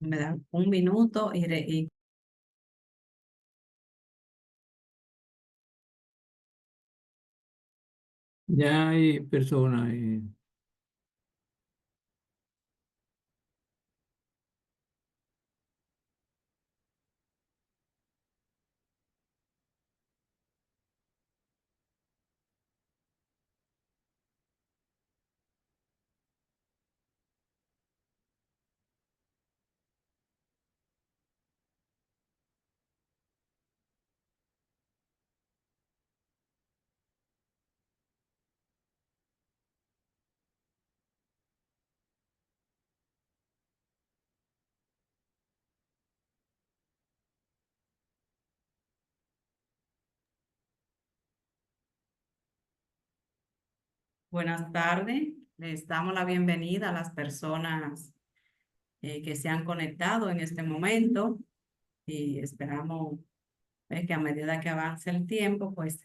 Me dan un minuto y Ya hay personas. buenas tardes. Les damos la bienvenida a las personas que se han conectado en este momento y esperamos que a medida que avance el tiempo, pues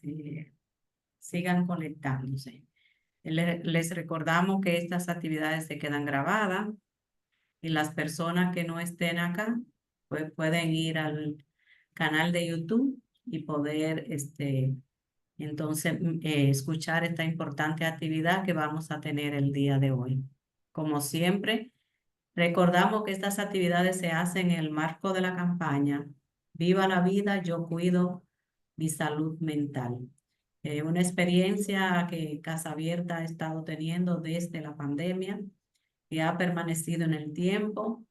sigan conectándose. Les recordamos que estas actividades se quedan grabadas y las personas que no estén acá, pues pueden ir al canal de YouTube y poder entonces escuchar esta importante actividad que vamos a tener el día de hoy. Como siempre, recordamos que estas actividades se hacen en el marco de la campaña Viva la vida, yo cuido mi salud mental. Una experiencia que Casa Abierta ha estado teniendo desde la pandemia y ha permanecido en el tiempo.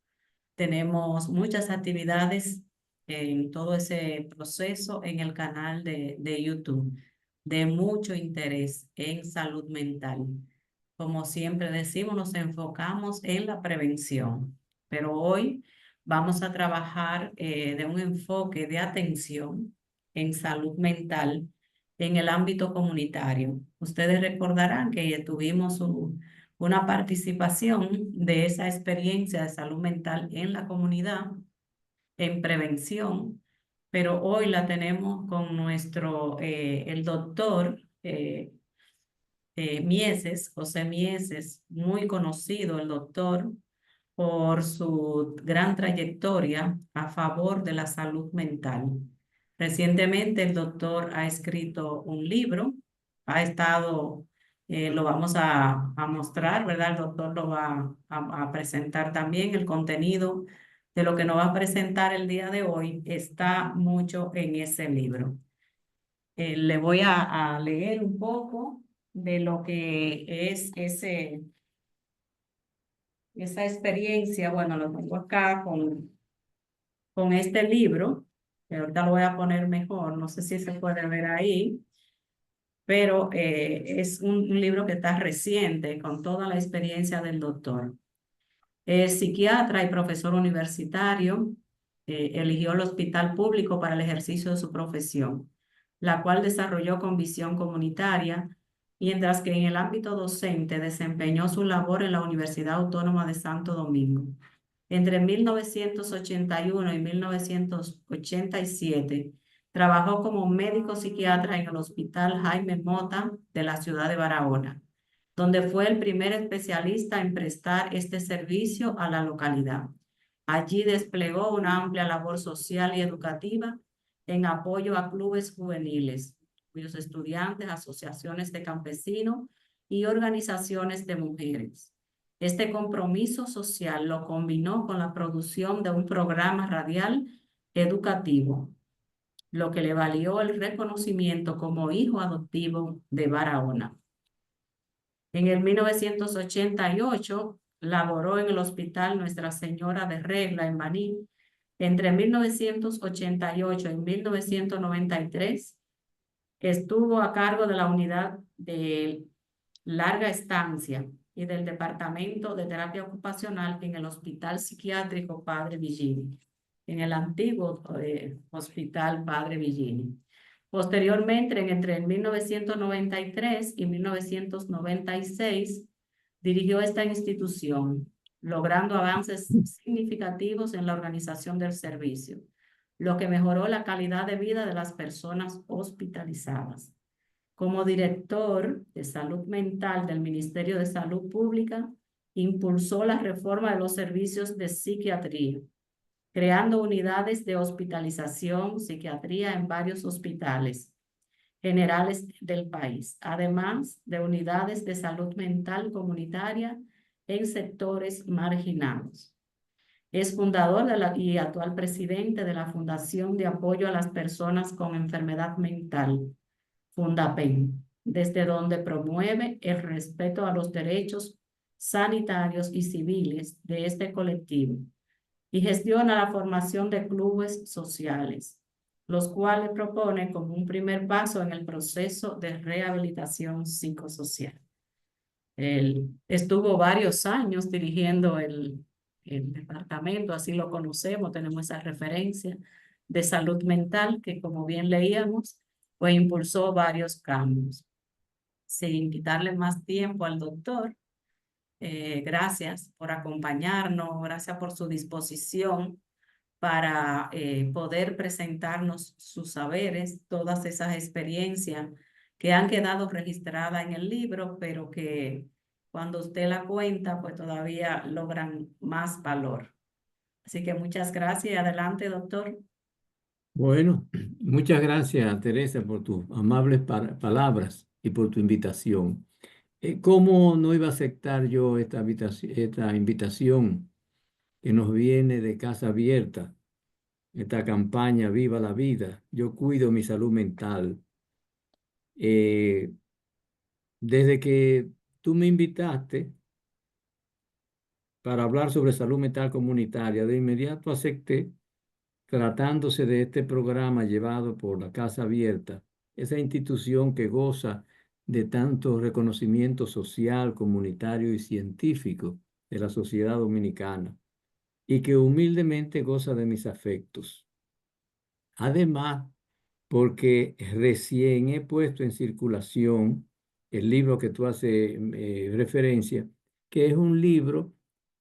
Tenemos muchas actividades en todo ese proceso en el canal de YouTube de mucho interés en salud mental. Como siempre decimos, nos enfocamos en la prevención, pero hoy vamos a trabajar de un enfoque de atención en salud mental en el ámbito comunitario. Ustedes recordarán que tuvimos una participación de esa experiencia de salud mental en la comunidad, en prevención, pero hoy la tenemos con el doctor Mieses, José Mieses, muy conocido el doctor por su gran trayectoria a favor de la salud mental. Recientemente el doctor ha escrito un libro, ha estado, lo vamos a mostrar, ¿verdad? El doctor lo va a presentar también. El contenido de lo que nos va a presentar el día de hoy está mucho en ese libro. Le voy a leer un poco de lo que es esa experiencia. Bueno, lo tengo acá con este libro, que ahorita lo voy a poner mejor, no sé si se puede ver ahí, pero es un libro que está reciente con toda la experiencia del doctor. Es psiquiatra y profesor universitario. Eligió el hospital público para el ejercicio de su profesión, la cual desarrolló con visión comunitaria, mientras que en el ámbito docente desempeñó su labor en la Universidad Autónoma de Santo Domingo. Entre 1981 y 1987 trabajó como médico psiquiatra en el Hospital Jaime Mota de la ciudad de Barahona, donde fue el primer especialista en prestar este servicio a la localidad. Allí desplegó una amplia labor social y educativa en apoyo a clubes juveniles, cuyos estudiantes, asociaciones de campesinos y organizaciones de mujeres. Este compromiso social lo combinó con la producción de un programa radial educativo, lo que le valió el reconocimiento como hijo adoptivo de Barahona. En el 1988 laboró en el Hospital Nuestra Señora de Regla en Baní. Entre 1988 y 1993 estuvo a cargo de la unidad de larga estancia y del Departamento de Terapia Ocupacional en el Hospital Psiquiátrico Padre Villini, en el antiguo Hospital Padre Villini. Posteriormente, entre 1993 y 1996, dirigió esta institución, logrando avances significativos en la organización del servicio, lo que mejoró la calidad de vida de las personas hospitalizadas. Como director de salud mental del Ministerio de Salud Pública, impulsó la reforma de los servicios de psiquiatría, creando unidades de hospitalización, psiquiatría en varios hospitales generales del país, además de unidades de salud mental comunitaria en sectores marginados. Es fundador y actual presidente de la Fundación de Apoyo a las Personas con Enfermedad Mental, Fundapen, desde donde promueve el respeto a los derechos sanitarios y civiles de este colectivo y gestiona la formación de clubes sociales, los cuales propone como un primer paso en el proceso de rehabilitación psicosocial. Él estuvo varios años dirigiendo el departamento, así lo conocemos, tenemos esa referencia de salud mental que, como bien leíamos, pues impulsó varios cambios. Sin quitarle más tiempo al doctor, gracias por acompañarnos, gracias por su disposición para poder presentarnos sus saberes, todas esas experiencias que han quedado registradas en el libro, pero que cuando usted la cuenta, pues todavía logran más valor. Así que muchas gracias y adelante, doctor. Bueno, muchas gracias, Teresa, por tus amables palabras y por tu invitación. ¿Cómo no iba a aceptar yo esta invitación que nos viene de Casa Abierta, esta campaña Viva la Vida? Yo cuido mi salud mental. Eh, Desde que tú me invitaste para hablar sobre salud mental comunitaria, de inmediato acepté, tratándose de este programa llevado por la Casa Abierta, esa institución que goza de tanto reconocimiento social, comunitario y científico de la sociedad dominicana, y que humildemente goza de mis afectos. Además, porque recién he puesto en circulación el libro que tú haces referencia, que es un libro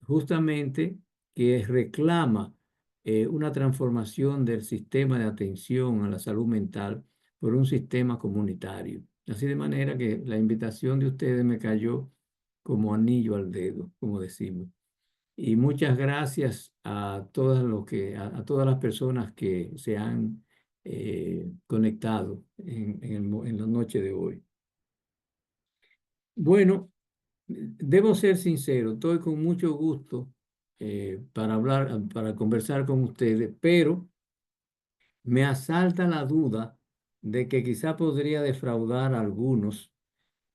justamente que reclama una transformación del sistema de atención a la salud mental por un sistema comunitario. Así de manera que la invitación de ustedes me cayó como anillo al dedo, como decimos. Y muchas gracias a a todas las personas que se han conectado en la noche de hoy. Bueno, debo ser sincero, estoy con mucho gusto para hablar, para conversar con ustedes, pero me asalta la duda de que quizá podría defraudar a algunos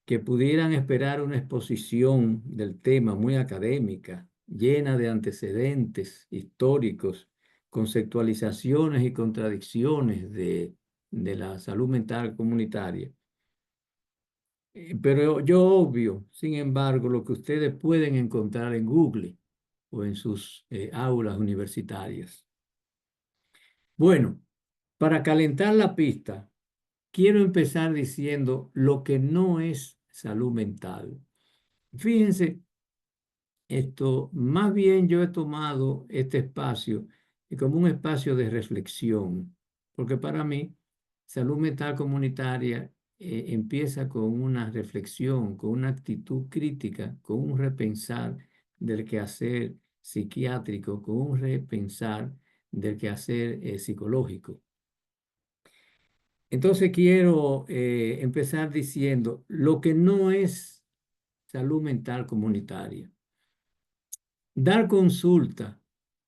que pudieran esperar una exposición del tema muy académica, llena de antecedentes históricos, conceptualizaciones y contradicciones de la salud mental comunitaria. Pero yo obvio, sin embargo, lo que ustedes pueden encontrar en Google o en sus aulas universitarias. Bueno, para calentar la pista, quiero empezar diciendo lo que no es salud mental. Fíjense, esto, más bien yo he tomado este espacio como un espacio de reflexión, porque para mí salud mental comunitaria empieza con una reflexión, con una actitud crítica, con un repensar del quehacer psiquiátrico, con un repensar del quehacer psicológico. Entonces quiero empezar diciendo lo que no es salud mental comunitaria. Dar consulta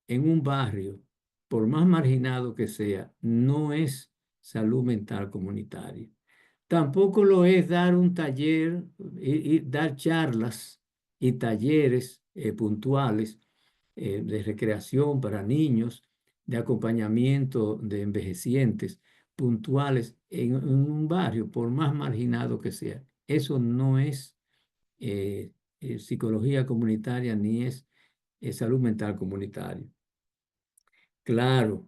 en un barrio, por más marginado que sea, no es salud mental comunitaria. Tampoco lo es dar un taller y dar charlas y talleres puntuales de recreación para niños, de acompañamiento de envejecientes puntuales en un barrio, por más marginado que sea. Eso no es psicología comunitaria ni es salud mental comunitaria. Claro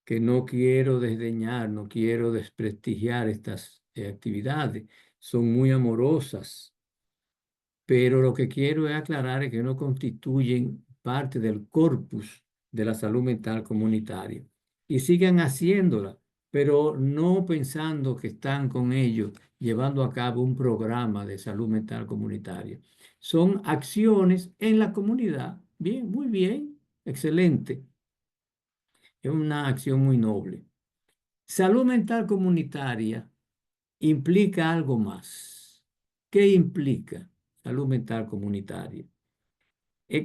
que no quiero desdeñar, no quiero desprestigiar estas actividades, son muy amorosas, pero lo que quiero es aclarar que no constituyen parte del corpus de la salud mental comunitaria y sigan haciéndola, pero no pensando que están con ellos llevando a cabo un programa de salud mental comunitaria. Son acciones en la comunidad. Bien, muy bien, excelente. Es una acción muy noble. Salud mental comunitaria implica algo más. ¿Qué implica salud mental comunitaria?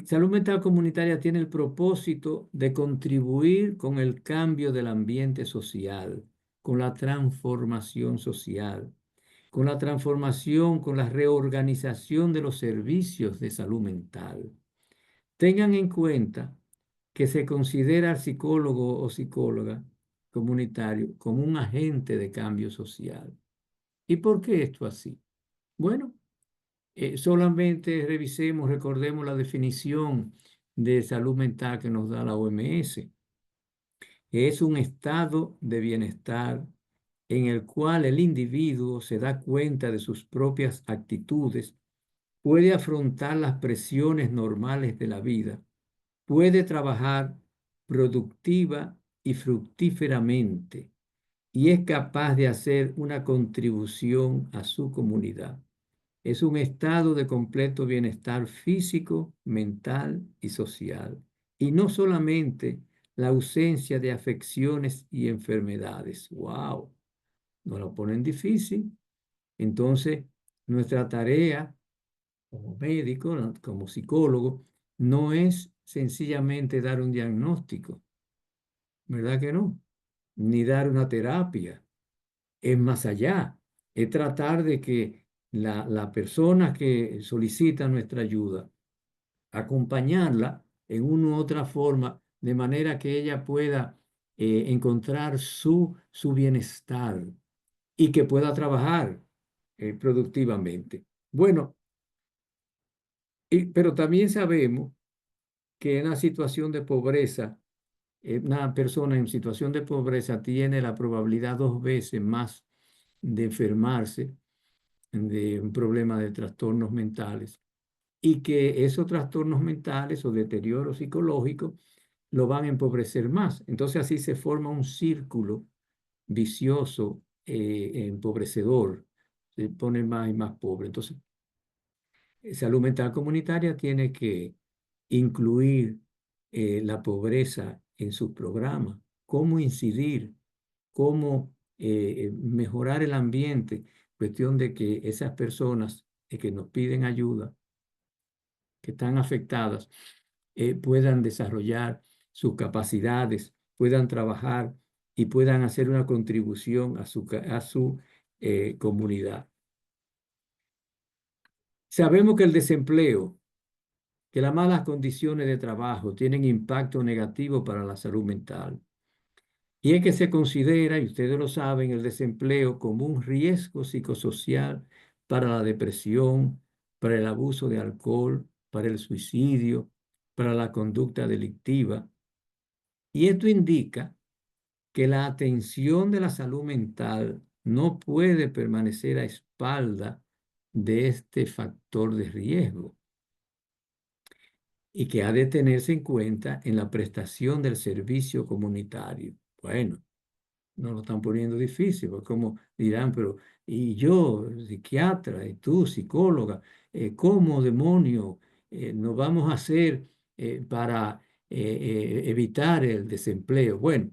Salud mental comunitaria tiene el propósito de contribuir con el cambio del ambiente social, con la transformación social, con la transformación, con la reorganización de los servicios de salud mental. Tengan en cuenta que se considera al psicólogo o psicóloga comunitario como un agente de cambio social. ¿Y por qué esto así? Bueno, solamente revisemos, recordemos la definición de salud mental que nos da la OMS. Es un estado de bienestar en el cual el individuo se da cuenta de sus propias actitudes, puede afrontar las presiones normales de la vida, puede trabajar productiva y fructíferamente y es capaz de hacer una contribución a su comunidad. Es un estado de completo bienestar físico, mental y social. Y no solamente la ausencia de afecciones y enfermedades. ¡Wow! Nos lo ponen difícil. Entonces, nuestra tarea como médico, ¿no?, como psicólogo, no es sencillamente dar un diagnóstico, ¿verdad que no? Ni dar una terapia. Es más allá. Es tratar de que la persona que solicita nuestra ayuda, acompañarla en una u otra forma, de manera que ella pueda encontrar su bienestar y que pueda trabajar productivamente. Bueno, pero también sabemos que en una situación de pobreza, una persona en situación de pobreza tiene la probabilidad 2 veces más de enfermarse de un problema de trastornos mentales y que esos trastornos mentales o deterioro psicológico lo van a empobrecer más. Entonces así se forma un círculo vicioso, empobrecedor, se pone más y más pobre. Entonces, salud mental comunitaria tiene que incluir la pobreza en sus programas, cómo incidir, cómo mejorar el ambiente, cuestión de que esas personas que nos piden ayuda, que están afectadas, puedan desarrollar sus capacidades, puedan trabajar y puedan hacer una contribución a su comunidad. Sabemos que el desempleo, que las malas condiciones de trabajo tienen impacto negativo para la salud mental. Y es que se considera, y ustedes lo saben, el desempleo como un riesgo psicosocial para la depresión, para el abuso de alcohol, para el suicidio, para la conducta delictiva. Y esto indica que la atención de la salud mental no puede permanecer a espalda de este factor de riesgo y que ha de tenerse en cuenta en la prestación del servicio comunitario. Bueno, nos lo están poniendo difícil, porque como dirán, pero y yo, psiquiatra, y tú, psicóloga, ¿cómo demonio nos vamos a hacer para evitar el desempleo? Bueno,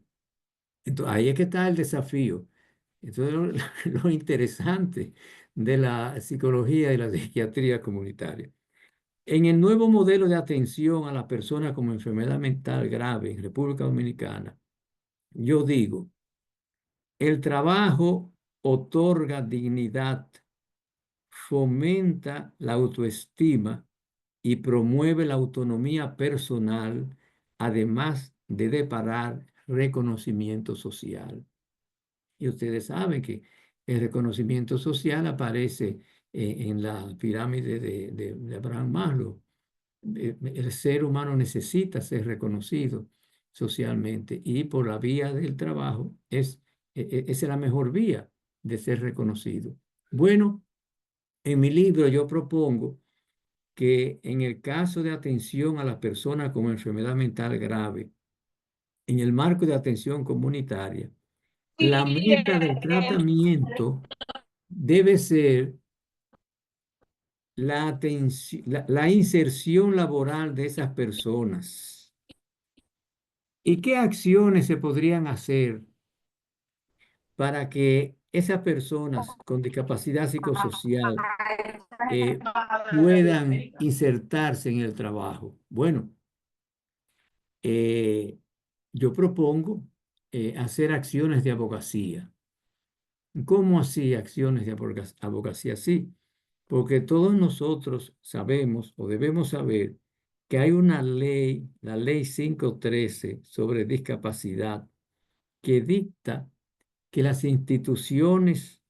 entonces ahí es que está el desafío. Entonces, lo interesante de la psicología y la psiquiatría comunitaria. En el nuevo modelo de atención a la persona con enfermedad mental grave en República Dominicana, yo digo, el trabajo otorga dignidad, fomenta la autoestima y promueve la autonomía personal, además de deparar reconocimiento social. Y ustedes saben que el reconocimiento social aparece en la pirámide de Abraham Maslow. El ser humano necesita ser reconocido socialmente y por la vía del trabajo es la mejor vía de ser reconocido. Bueno, en mi libro yo propongo que en el caso de atención a la persona con enfermedad mental grave, en el marco de atención comunitaria, la meta del tratamiento debe ser la inserción laboral de esas personas. ¿Y qué acciones se podrían hacer para que esas personas con discapacidad psicosocial puedan insertarse en el trabajo? Bueno, eh, yo propongo hacer acciones de abogacía. ¿Cómo así acciones de abogacía? Sí, porque todos nosotros sabemos o debemos saber que hay una ley, la ley 513 sobre discapacidad, que dicta que las instituciones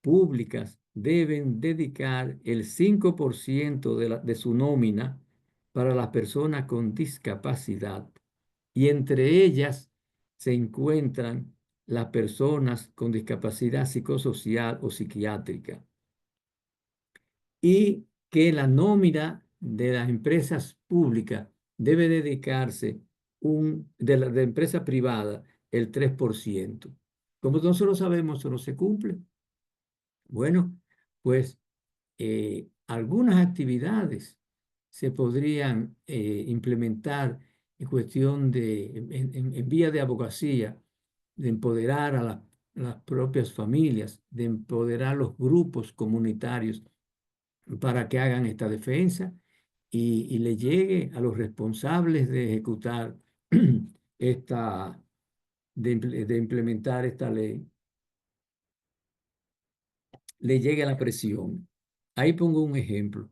públicas deben dedicar el 5% de su nómina para las personas con discapacidad. Y entre ellas se encuentran las personas con discapacidad psicosocial o psiquiátrica. Y que la nómina de las empresas públicas debe dedicarse de empresa privada el 3%. Como nosotros sabemos, eso no se cumple. Bueno, pues algunas actividades se podrían implementar en cuestión en vía de abogacía, de empoderar a las propias familias, de empoderar los grupos comunitarios para que hagan esta defensa y le llegue a los responsables de ejecutar esta, de implementar esta ley, le llegue la presión. Ahí pongo un ejemplo.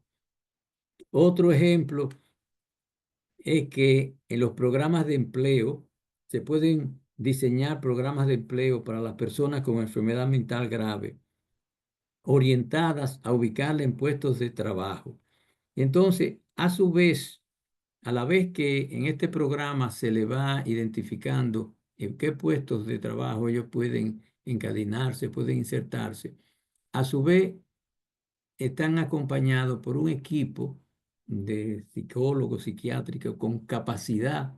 Otro ejemplo es que en los programas de empleo se pueden diseñar programas de empleo para las personas con enfermedad mental grave, orientadas a ubicarla en puestos de trabajo. Entonces, a su vez, a la vez que en este programa se le va identificando en qué puestos de trabajo ellos pueden encadenarse, pueden insertarse, a su vez están acompañados por un equipo de psicólogos psiquiátricos con capacidad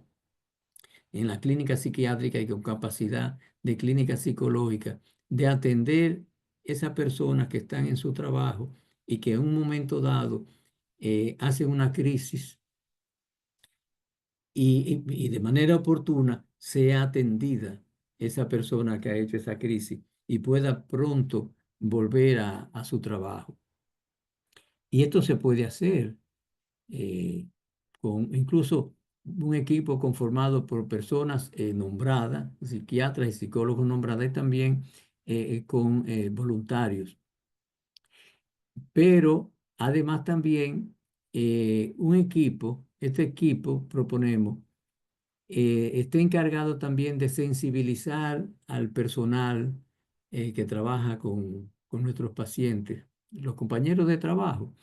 en la clínica psiquiátrica y con capacidad de clínica psicológica de atender esas personas que están en su trabajo y que en un momento dado hacen una crisis y de manera oportuna sea atendida esa persona que ha hecho esa crisis y pueda pronto volver a su trabajo. Y esto se puede hacer eh, con incluso un equipo conformado por personas nombradas, psiquiatras y psicólogos nombrados, y también con voluntarios. Pero además también un equipo, este equipo proponemos, está encargado también de sensibilizar al personal que trabaja con nuestros pacientes, los compañeros de trabajo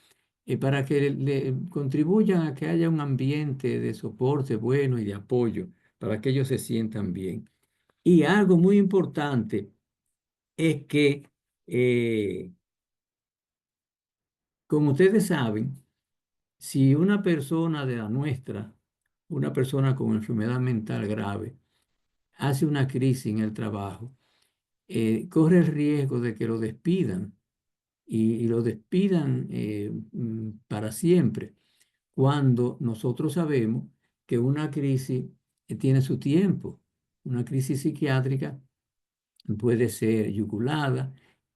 para que le contribuyan a que haya un ambiente de soporte bueno y de apoyo para que ellos se sientan bien. Y algo muy importante es que, eh, como ustedes saben, si una persona de la nuestra, una persona con enfermedad mental grave, hace una crisis en el trabajo, corre el riesgo de que lo despidan y lo despidan para siempre, cuando nosotros sabemos que una crisis tiene su tiempo. Una crisis psiquiátrica puede ser yugulada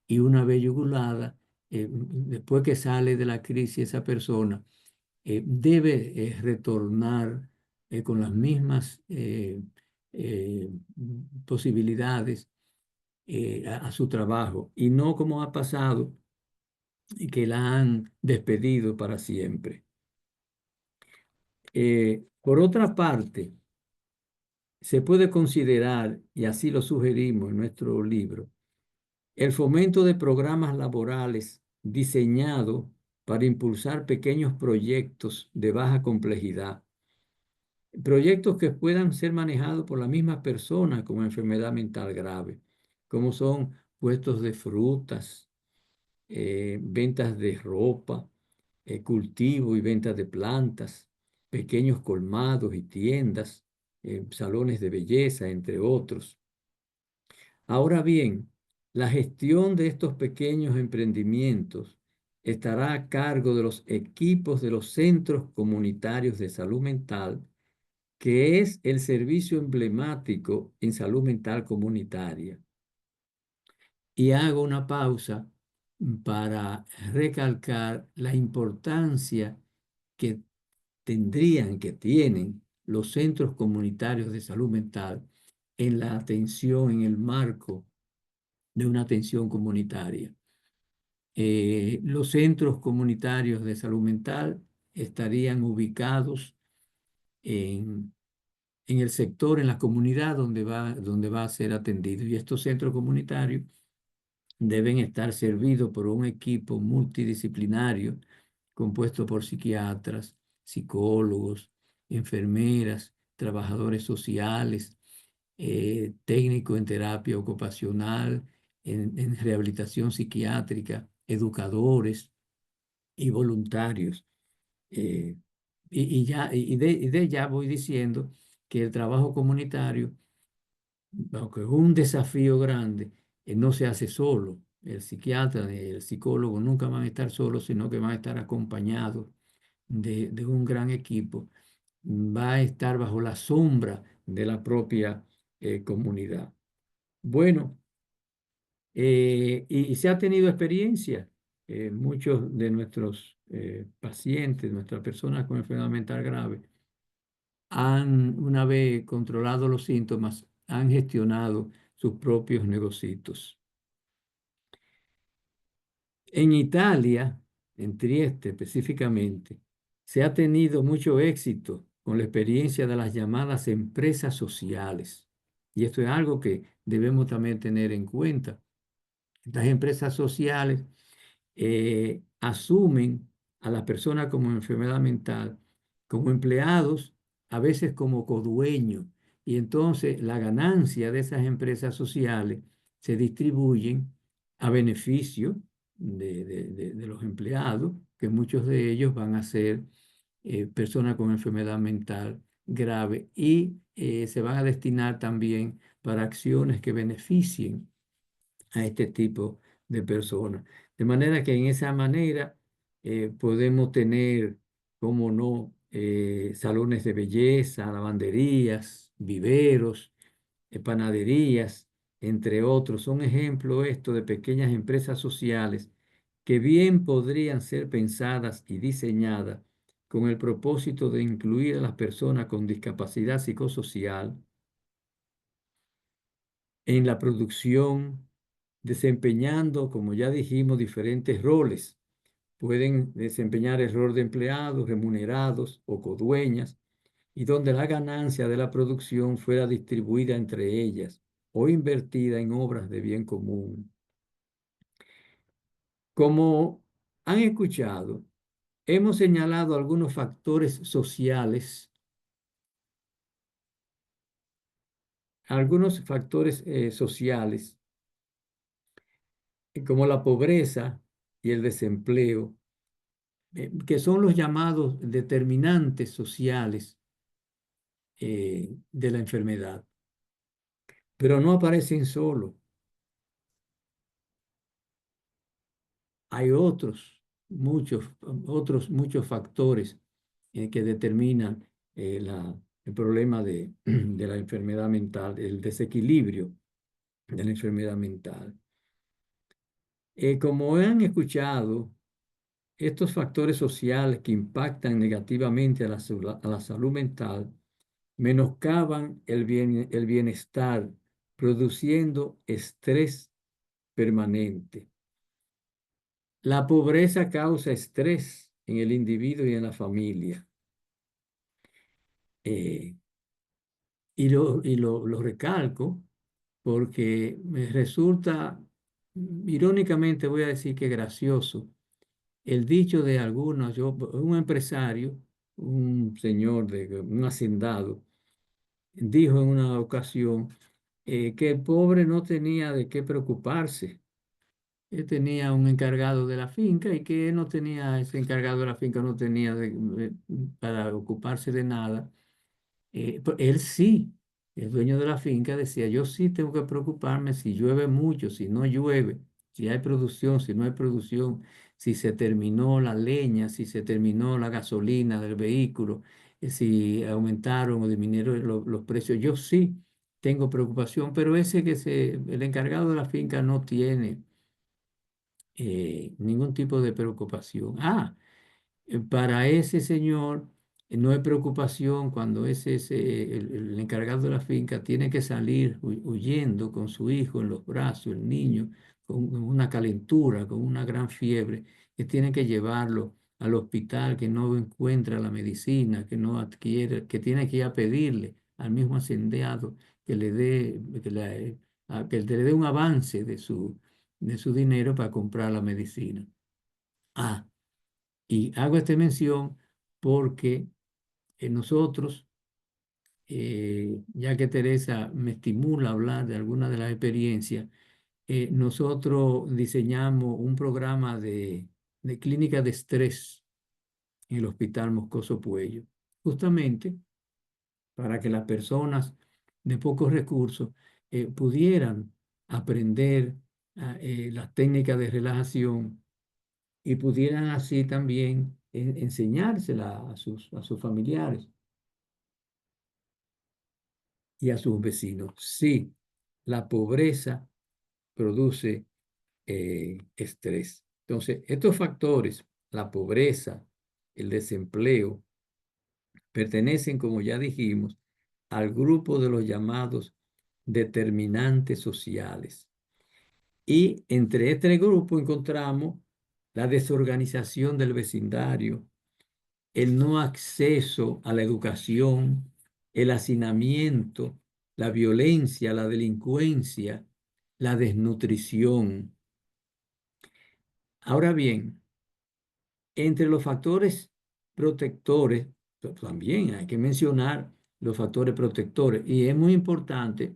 y una vez yugulada, después que sale de la crisis esa persona, debe retornar con las mismas eh, posibilidades a su trabajo y no como ha pasado que la han despedido para siempre. Por otra parte, se puede considerar, y así lo sugerimos en nuestro libro, el fomento de programas laborales diseñados para impulsar pequeños proyectos de baja complejidad, proyectos que puedan ser manejados por la misma persona con enfermedad mental grave, como son puestos de frutas, ventas de ropa, cultivo y ventas de plantas, pequeños colmados y tiendas, salones de belleza, entre otros. Ahora bien, la gestión de estos pequeños emprendimientos estará a cargo de los equipos de los centros comunitarios de salud mental que es el servicio emblemático en salud mental comunitaria. Y hago una pausa para recalcar la importancia que tendrían, que tienen los centros comunitarios de salud mental en la atención, en el marco de una atención comunitaria. Los centros comunitarios de salud mental estarían ubicados en el sector, en la comunidad donde va a ser atendido. Y estos centros comunitarios deben estar servidos por un equipo multidisciplinario compuesto por psiquiatras, psicólogos, enfermeras, trabajadores sociales, técnicos en terapia ocupacional, en rehabilitación psiquiátrica, educadores y voluntarios. Eh, y de ya voy diciendo que el trabajo comunitario, aunque es un desafío grande, no se hace solo. El psiquiatra ni el psicólogo nunca van a estar solos, sino que van a estar acompañados de un gran equipo. Va a estar bajo la sombra de la propia comunidad. Bueno, y se ha tenido experiencia. Muchos de nuestros pacientes, nuestras personas con enfermedad mental grave, una vez controlado los síntomas, han gestionado sus propios negocios. En Italia, en Trieste específicamente, se ha tenido mucho éxito con la experiencia de las llamadas empresas sociales. Y esto es algo que debemos también tener en cuenta. Estas empresas sociales asumen a las personas con enfermedad mental como empleados, a veces como codueños, y entonces la ganancia de esas empresas sociales se distribuyen a beneficio de los empleados, que muchos de ellos van a ser personas con enfermedad mental grave y se van a destinar también para acciones que beneficien a este tipo de personas. De manera que en esa manera podemos tener, como no, salones de belleza, lavanderías, viveros, panaderías, entre otros. Son ejemplos esto de pequeñas empresas sociales que bien podrían ser pensadas y diseñadas con el propósito de incluir a las personas con discapacidad psicosocial en la producción, desempeñando, como ya dijimos, diferentes roles. Pueden desempeñar el rol de empleados, remunerados o codueñas, y donde la ganancia de la producción fuera distribuida entre ellas o invertida en obras de bien común. Como han escuchado, hemos señalado algunos factores sociales, sociales, como la pobreza y el desempleo, que son los llamados determinantes sociales de la enfermedad, pero no aparecen solo. Hay muchos factores que determinan el problema de la enfermedad mental, el desequilibrio de la enfermedad mental. Como han escuchado, estos factores sociales que impactan negativamente a la salud mental menoscaban el bienestar, produciendo estrés permanente. La pobreza causa estrés en el individuo y en la familia. Eh, lo recalco porque me resulta, irónicamente voy a decir que gracioso, el dicho de algunos, un empresario, un señor, un hacendado, dijo en una ocasión que el pobre no tenía de qué preocuparse. Él tenía un encargado de la finca y que él no tenía, ese encargado de la finca no tenía para ocuparse de nada. Él sí, el dueño de la finca decía, yo sí tengo que preocuparme si llueve mucho, si no llueve, si hay producción, si no hay producción, si se terminó la leña, si se terminó la gasolina del vehículo. si aumentaron o disminuyeron los precios. Yo sí tengo preocupación, pero el encargado de la finca no tiene ningún tipo de preocupación. Para ese señor no hay preocupación cuando el encargado de la finca tiene que salir huyendo con su hijo en los brazos, el niño, con una calentura, con una gran fiebre, que tiene que llevarlo al hospital, que no encuentra la medicina, que no adquiere, que tiene que ir a pedirle al mismo hacendado que le dé, que le dé un avance de su dinero para comprar la medicina. Y hago esta mención porque nosotros, ya que Teresa me estimula a hablar de algunas de las experiencias, nosotros diseñamos un programa de clínica de estrés en el Hospital Moscoso Puello, justamente para que las personas de pocos recursos pudieran aprender las técnicas de relajación y pudieran así también enseñársela a sus familiares y a sus vecinos. Sí, la pobreza produce estrés. Entonces, estos factores, la pobreza, el desempleo, pertenecen, como ya dijimos, al grupo de los llamados determinantes sociales. Y entre este grupo encontramos la desorganización del vecindario, el no acceso a la educación, el hacinamiento, la violencia, la delincuencia, la desnutrición. Ahora bien, entre los factores protectores, también hay que mencionar los factores protectores, y es muy importante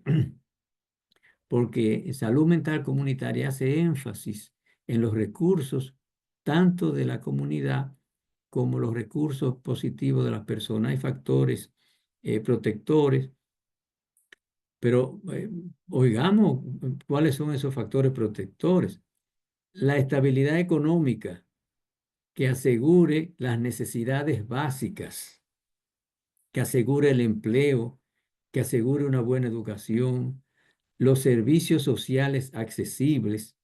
porque salud mental comunitaria hace énfasis en los recursos tanto de la comunidad como los recursos positivos de las personas. Hay factores protectores, pero oigamos cuáles son esos factores protectores. La estabilidad económica que asegure las necesidades básicas, que asegure el empleo, que asegure una buena educación, los servicios sociales accesibles,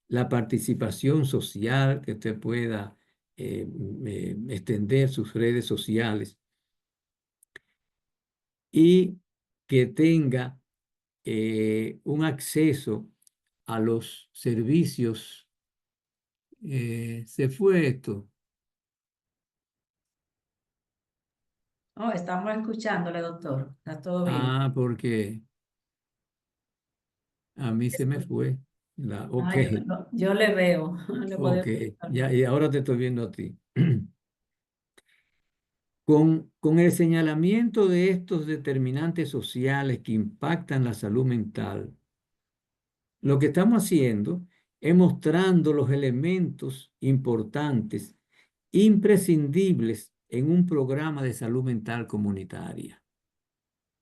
la participación social, que usted pueda extender sus redes sociales y que tenga un acceso a los servicios. Se fue esto. Oh, estamos escuchándole, doctor. Está todo bien. Porque a mí se me Escu- fue. Ok, yo le veo. Le ok. podemos escuchar. Ya, y ahora te estoy viendo a ti. Con el señalamiento de estos determinantes sociales que impactan la salud mental, lo que estamos haciendo es mostrando los elementos importantes, imprescindibles en un programa de salud mental comunitaria.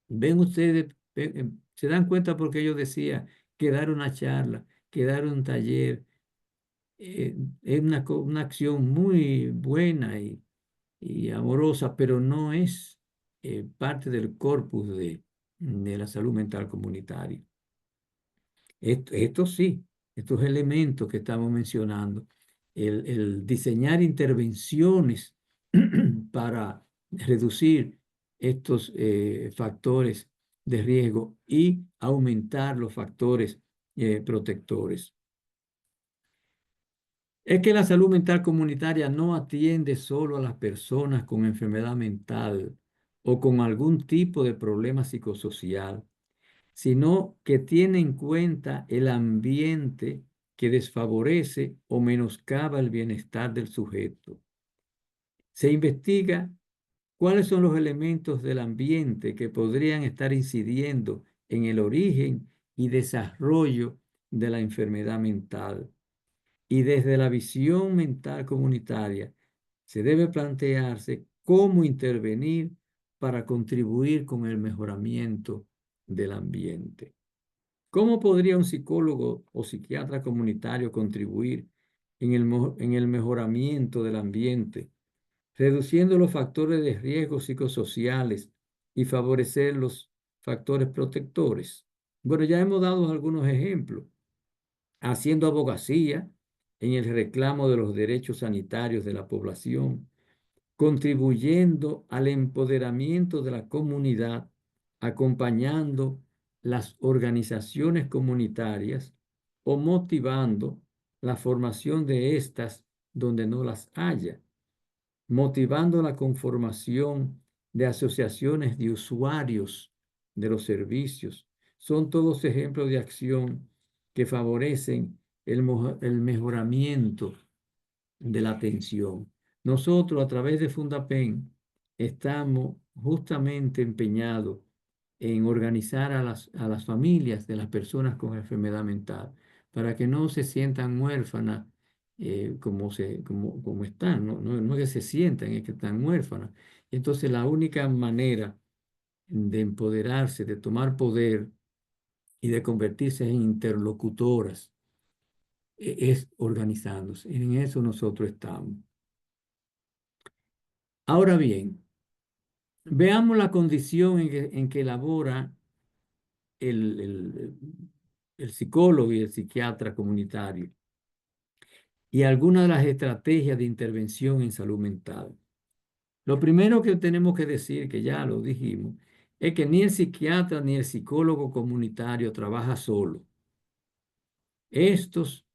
Ven ustedes, se dan cuenta porque yo decía que dar una charla, que dar un taller, es una acción muy buena y amorosa, pero no es parte del corpus de la salud mental comunitaria. Esto sí, estos elementos que estamos mencionando, el diseñar intervenciones para reducir estos factores de riesgo y aumentar los factores protectores. Es que la salud mental comunitaria no atiende solo a las personas con enfermedad mental o con algún tipo de problema psicosocial, sino que tiene en cuenta el ambiente que desfavorece o menoscaba el bienestar del sujeto. Se investiga cuáles son los elementos del ambiente que podrían estar incidiendo en el origen y desarrollo de la enfermedad mental. Y desde la visión mental comunitaria se debe plantearse cómo intervenir para contribuir con el mejoramiento del ambiente. ¿Cómo podría un psicólogo o psiquiatra comunitario contribuir en el mejoramiento del ambiente, reduciendo los factores de riesgo psicosociales y favorecer los factores protectores. Bueno, ya hemos dado algunos ejemplos. Haciendo abogacía en el reclamo de los derechos sanitarios de la población, contribuyendo al empoderamiento de la comunidad, acompañando las organizaciones comunitarias o motivando la formación de estas donde no las haya, motivando la conformación de asociaciones de usuarios de los servicios. Son todos ejemplos de acción que favorecen el mejoramiento de la atención. Nosotros, a través de Fundapen, estamos justamente empeñados en organizar a las familias de las personas con enfermedad mental para que no se sientan huérfanas como están, no es que se sientan, es que están huérfanas. Entonces, la única manera de empoderarse, de tomar poder y de convertirse en interlocutoras es organizándose. En eso nosotros estamos. Ahora bien, veamos la condición en que labora el, el- el psicólogo y el psiquiatra comunitario y algunas de las estrategias de intervención en salud mental. Lo primero que tenemos que decir, que ya lo dijimos, es que ni el psiquiatra ni el psicólogo comunitario trabaja solo. Estos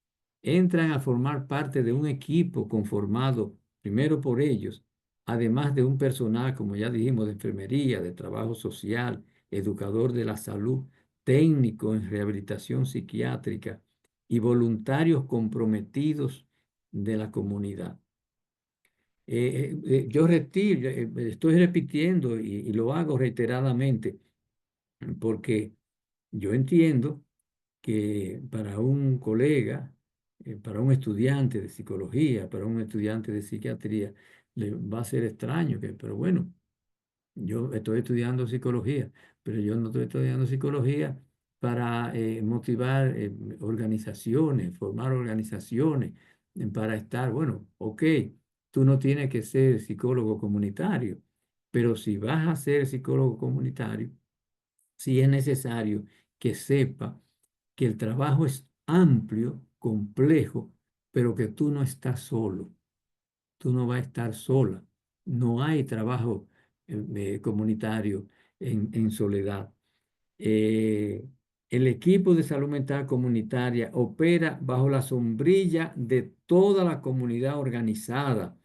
entran a formar parte de un equipo conformado primero por ellos, además de un personal, como ya dijimos, de enfermería, de trabajo social, educador de la salud, técnico en rehabilitación psiquiátrica y voluntarios comprometidos de la comunidad. Estoy repitiendo y lo hago reiteradamente porque yo entiendo que para un colega, para un estudiante de psicología, para un estudiante de psiquiatría, le va a ser extraño, pero bueno, yo estoy estudiando psicología, pero yo no estoy estudiando psicología para motivar organizaciones, formar organizaciones, para estar, bueno, ok, tú no tienes que ser psicólogo comunitario, pero si vas a ser psicólogo comunitario, sí es necesario que sepa que el trabajo es amplio, complejo, pero que tú no estás solo, tú no vas a estar sola. No hay trabajo comunitario en soledad. Eh, el equipo de salud mental comunitaria opera bajo la sombrilla de toda la comunidad organizada.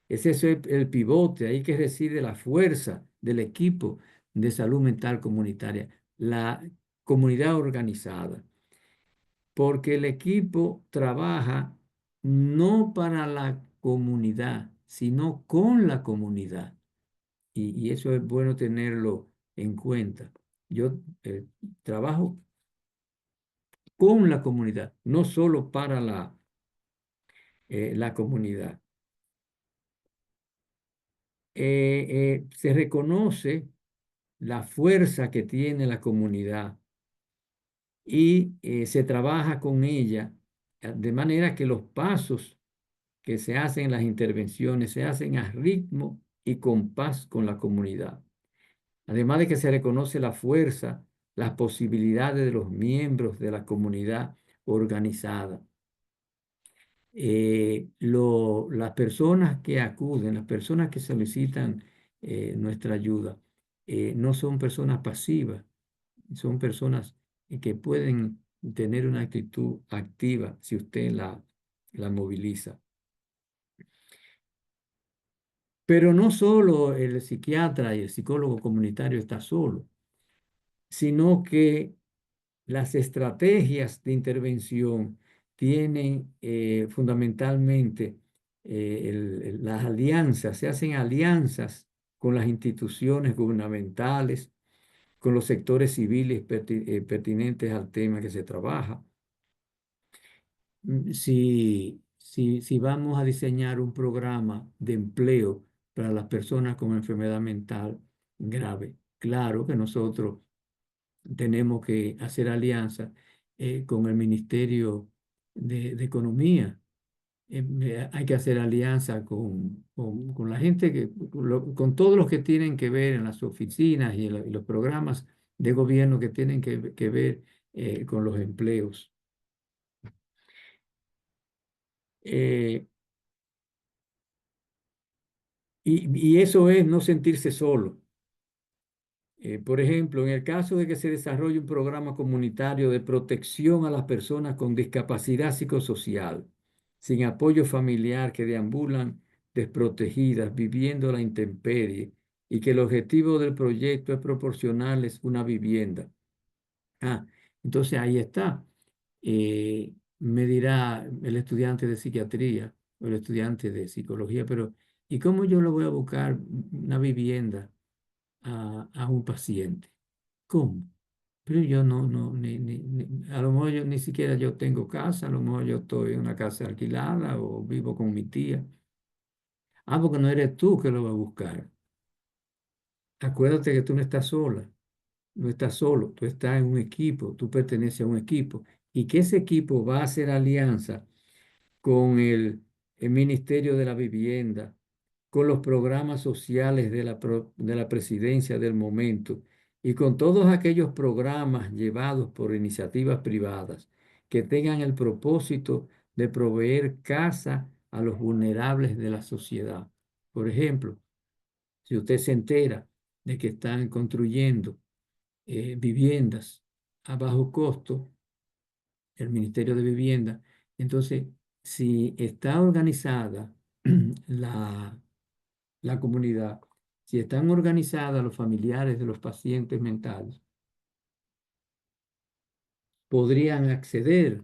Ese es el pivote, ahí que reside la fuerza del equipo de salud mental comunitaria, la comunidad organizada, porque el equipo trabaja no para la comunidad, sino con la comunidad. Y eso es bueno tenerlo en cuenta. Yo trabajo con la comunidad, no solo para la comunidad. Se reconoce la fuerza que tiene la comunidad y se trabaja con ella de manera que los pasos que se hacen en las intervenciones se hacen a ritmo y compás con la comunidad. Además de que se reconoce la fuerza, las posibilidades de los miembros de la comunidad organizada. Las personas que acuden, las personas que solicitan nuestra ayuda, no son personas pasivas, son personas que pueden tener una actitud activa si usted la moviliza. Pero no solo el psiquiatra y el psicólogo comunitario está solo, sino que las estrategias de intervención tienen fundamentalmente las alianzas, se hacen alianzas con las instituciones gubernamentales, con los sectores civiles pertinentes al tema que se trabaja. Si vamos a diseñar un programa de empleo para las personas con enfermedad mental grave, claro que nosotros tenemos que hacer alianza con el Ministerio de Economía hay que hacer alianza con la gente, con todos los que tienen que ver en las oficinas y los programas de gobierno que tienen que ver con los empleos. Eh, y eso es no sentirse solo. Por ejemplo, en el caso de que se desarrolle un programa comunitario de protección a las personas con discapacidad psicosocial, sin apoyo familiar, que deambulan desprotegidas, viviendo la intemperie, y que el objetivo del proyecto es proporcionarles una vivienda. Ah, entonces ahí está. Me dirá el estudiante de psiquiatría o el estudiante de psicología, pero ¿y cómo yo le voy a buscar una vivienda a un paciente? ¿Cómo? Pero yo no, a lo mejor yo ni siquiera yo tengo casa, a lo mejor yo estoy en una casa alquilada o vivo con mi tía. Ah, porque no eres tú que lo va a buscar. Acuérdate que tú no estás sola, no estás solo, tú estás en un equipo, tú perteneces a un equipo y que ese equipo va a hacer alianza con el Ministerio de la Vivienda, con los programas sociales de la presidencia del momento y con todos aquellos programas llevados por iniciativas privadas que tengan el propósito de proveer casa a los vulnerables de la sociedad. Por ejemplo, si usted se entera de que están construyendo viviendas a bajo costo, el Ministerio de Vivienda, entonces, si está organizada la la comunidad, si están organizadas los familiares de los pacientes mentales, podrían acceder,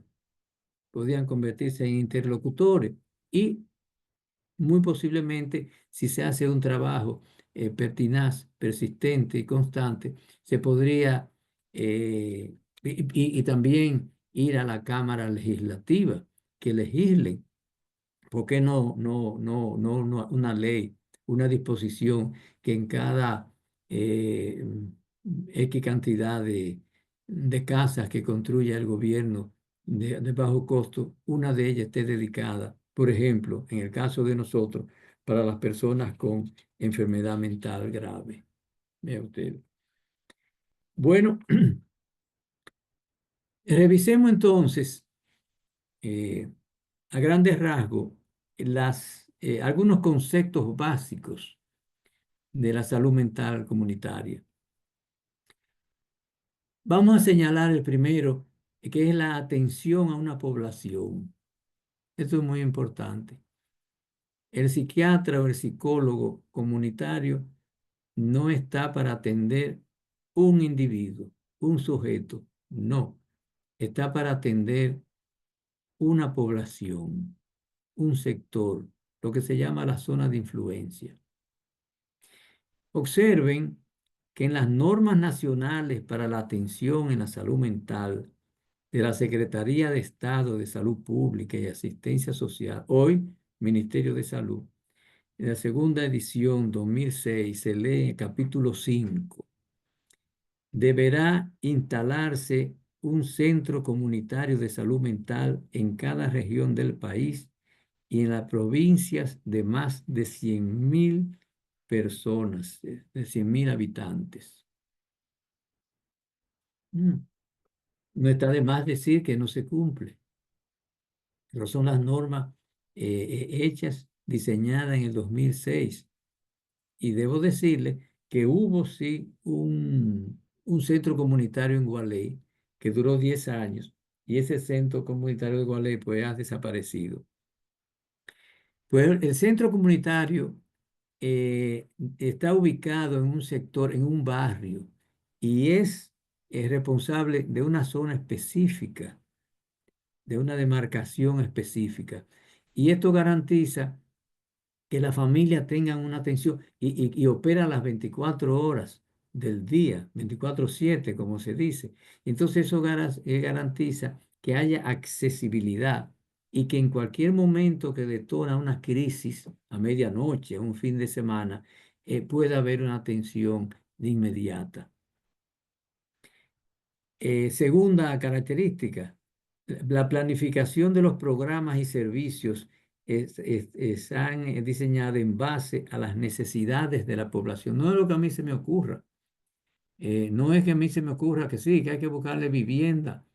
podrían convertirse en interlocutores y muy posiblemente, si se hace un trabajo pertinaz, persistente y constante, se podría y también ir a la Cámara Legislativa que legislen. ¿Por qué no una ley, una disposición que en cada eh, X cantidad de casas que construya el gobierno de bajo costo, una de ellas esté dedicada, por ejemplo, en el caso de nosotros, para las personas con enfermedad mental grave? Vea usted. Bueno, revisemos entonces eh, a grandes rasgos algunos conceptos básicos de la salud mental comunitaria. Vamos a señalar el primero, que es la atención a una población. Esto es muy importante. El psiquiatra o el psicólogo comunitario no está para atender un individuo, un sujeto, no. Está para atender una población, un sector, lo que se llama la zona de influencia. Observen que en las normas nacionales para la atención en la salud mental de la Secretaría de Estado de Salud Pública y Asistencia Social, hoy Ministerio de Salud, en la segunda edición 2006 se lee en el capítulo 5, deberá instalarse un centro comunitario de salud mental en cada región del país y en las provincias de más de 100.000 personas, de 100.000 habitantes. No está de más decir que no se cumple, pero son las normas hechas, diseñadas en el 2006. Y debo decirle que hubo sí un centro comunitario en Gualey que duró 10 años y ese centro comunitario de Gualey pues ha desaparecido. Pues el centro comunitario está ubicado en un sector, en un barrio, y es responsable de una zona específica, de una demarcación específica. Y esto garantiza que la familia tenga una atención y opera las 24 horas del día, 24/7, como se dice. Entonces eso garantiza que haya accesibilidad y que en cualquier momento que detona una crisis, a medianoche, a un fin de semana, pueda haber una atención de inmediata. Segunda característica, la planificación de los programas y servicios están diseñadas en base a las necesidades de la población. No es lo que a mí se me ocurra. No es que a mí se me ocurra que sí, que hay que buscarle vivienda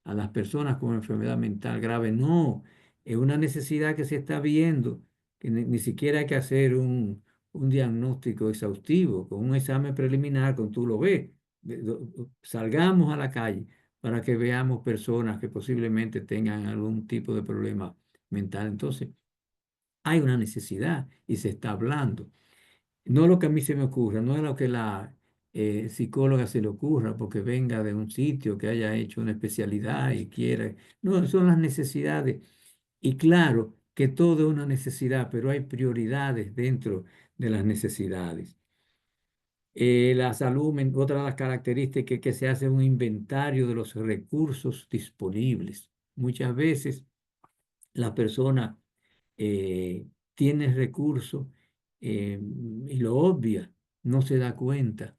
a las personas con enfermedad mental grave. No, es una necesidad que se está viendo, que ni siquiera hay que hacer un diagnóstico exhaustivo, con un examen preliminar, con tú lo ves. Salgamos a la calle para que veamos personas que posiblemente tengan algún tipo de problema mental. Entonces, hay una necesidad y se está hablando. No lo que a mí se me ocurra, no es lo que la psicóloga se le ocurra porque venga de un sitio que haya hecho una especialidad y quiera. No, son las necesidades. Y claro que todo es una necesidad, pero hay prioridades dentro de las necesidades. La salud, otra de las características es que se hace un inventario de los recursos disponibles. Muchas veces la persona tiene recursos y lo obvia, no se da cuenta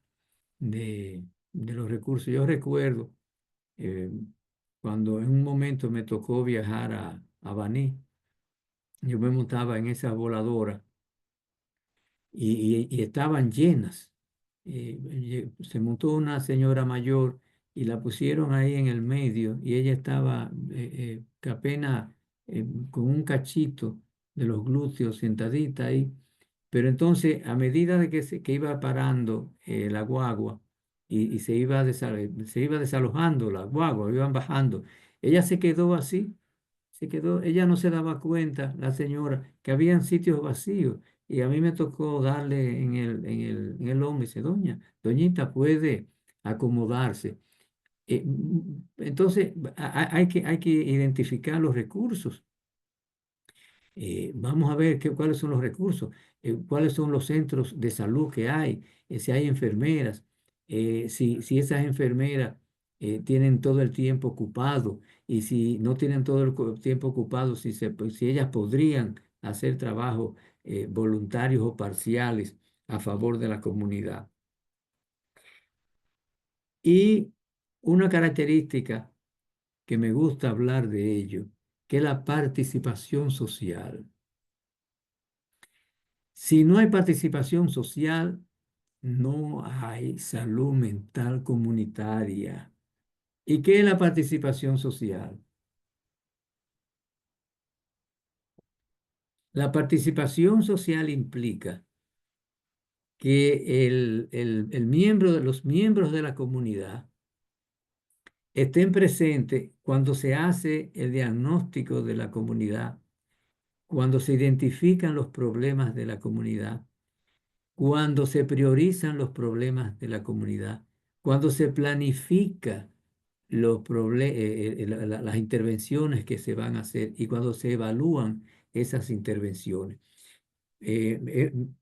de los recursos. Yo recuerdo eh, cuando en un momento me tocó viajar a Baní, yo me montaba en esa voladora y estaban llenas. Se montó una señora mayor y la pusieron ahí en el medio y ella estaba que apenas con un cachito de los glúteos sentadita ahí. Pero entonces, a medida de que iba parando la guagua y se iba desalojando la guagua, iban bajando, ella se quedó así, se quedó, ella no se daba cuenta, la señora, que habían sitios vacíos. Y a mí me tocó darle en el hombro y dice, doñita, puede acomodarse. Entonces, hay que identificar los recursos. Vamos a ver cuáles son los recursos, cuáles son los centros de salud que hay, si hay enfermeras, si esas enfermeras tienen todo el tiempo ocupado y si no tienen todo el tiempo ocupado, si ellas podrían hacer trabajos voluntarios o parciales a favor de la comunidad. Y una característica que me gusta hablar de ello, que es la participación social. Si no hay participación social, no hay salud mental comunitaria. ¿Y qué es la participación social? La participación social implica que los miembros de la comunidad estén presentes cuando se hace el diagnóstico de la comunidad, cuando se identifican los problemas de la comunidad, cuando se priorizan los problemas de la comunidad, cuando se planifica las intervenciones que se van a hacer y cuando se evalúan esas intervenciones.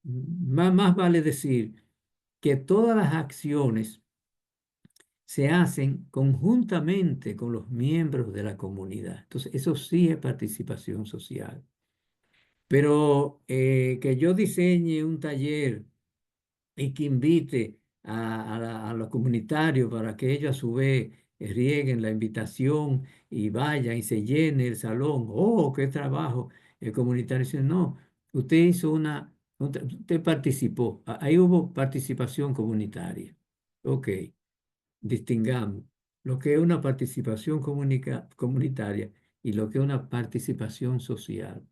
Más vale decir que todas las acciones se hacen conjuntamente con los miembros de la comunidad. Entonces, eso sí es participación social. Pero que yo diseñe un taller y que invite a los comunitarios para que ellos a su vez rieguen la invitación y vayan y se llene el salón. ¡Oh, qué trabajo! El comunitario dice, no, usted hizo usted participó, ahí hubo participación comunitaria. Ok, distingamos lo que es una participación comunitaria y lo que es una participación social.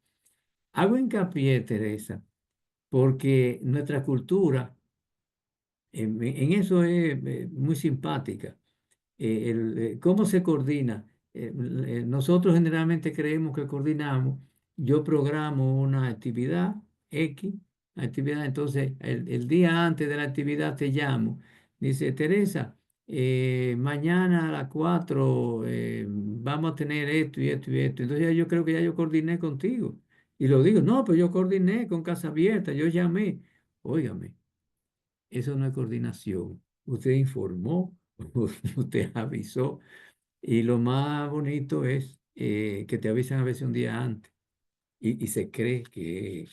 Hago hincapié, Teresa, porque nuestra cultura en eso es muy simpática. ¿Cómo se coordina? Nosotros generalmente creemos que coordinamos. Yo programo una actividad X, entonces el día antes de la actividad te llamo. Dice, Teresa, mañana a las 4 vamos a tener esto y esto y esto. Entonces yo creo que ya yo coordiné contigo. Y lo digo, no, pues yo coordiné con Casa Abierta, yo llamé. Óigame. Eso no es coordinación. Usted informó, usted avisó. Y lo más bonito es que te avisan a veces un día antes y se cree que...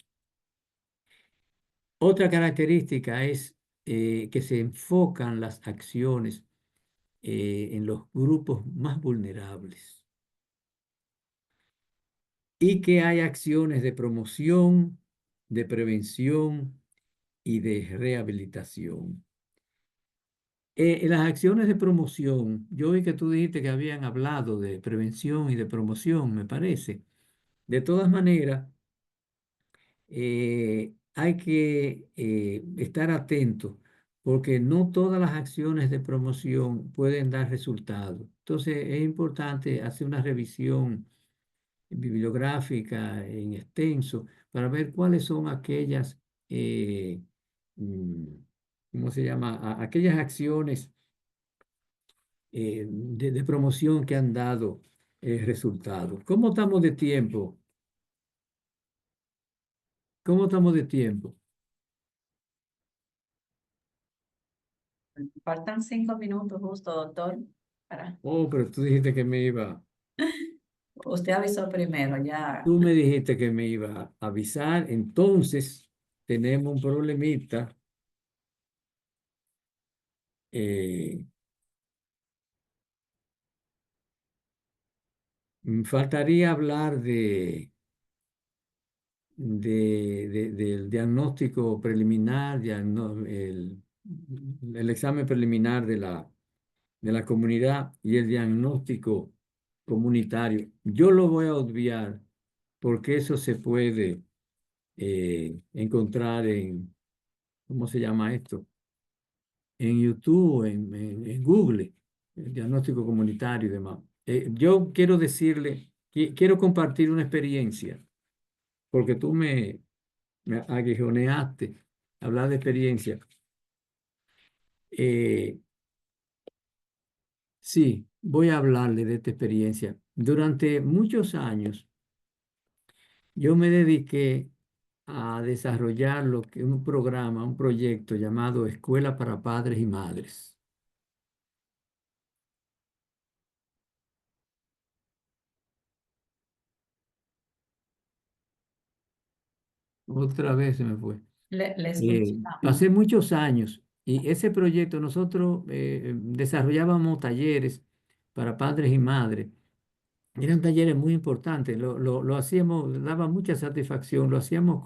Otra característica es que se enfocan las acciones en los grupos más vulnerables. y que hay acciones de promoción, de prevención y de rehabilitación. En las acciones de promoción, yo vi que tú dijiste que habían hablado de prevención y de promoción, me parece. De todas maneras, hay que estar atentos porque no todas las acciones de promoción pueden dar resultados. Entonces, es importante hacer una revisión bibliográfica en extenso para ver cuáles son aquellas, mm, ¿cómo se llama? Aquellas acciones de promoción que han dado resultados. ¿Cómo estamos de tiempo? ¿Cómo estamos de tiempo? Faltan 5 minutos justo, doctor. Para... Oh, pero tú dijiste que me iba, Usted avisó primero, ya. tú me dijiste que me iba a avisar, entonces tenemos un problemita. eh, Faltaría hablar del diagnóstico preliminar, el examen preliminar de la comunidad y el diagnóstico comunitario. Yo lo voy a obviar porque eso se puede encontrar en, ¿cómo se llama esto? En YouTube, en Google, el diagnóstico comunitario y demás. Yo quiero decirle, quiero compartir una experiencia, porque tú me aguijoneaste, hablar de experiencia. Eh, sí, voy a hablarle de esta experiencia. Durante muchos años, yo me dediqué a desarrollar lo que un programa, un proyecto llamado Escuela para Padres y Madres. Otra vez se me fue. Le escuchamos. Pasé muchos años y ese proyecto nosotros desarrollábamos talleres para padres y madres. Eran talleres muy importantes, lo hacíamos, daba mucha satisfacción, lo hacíamos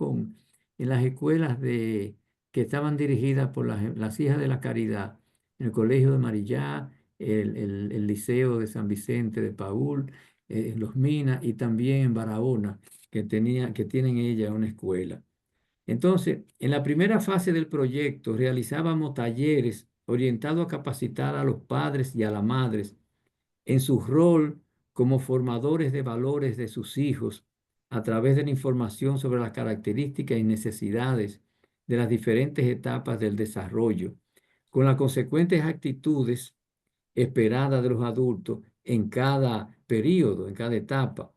en las escuelas que estaban dirigidas por las Hijas de la Caridad, en el Colegio de Marillá, el Liceo de San Vicente de Paúl, Los Minas y también en Barahona, que tienen ella una escuela. Entonces, en la primera fase del proyecto realizábamos talleres orientados a capacitar a los padres y a las madres en su rol como formadores de valores de sus hijos a través de la información sobre las características y necesidades de las diferentes etapas del desarrollo, con las consecuentes actitudes esperadas de los adultos en cada periodo, en cada etapa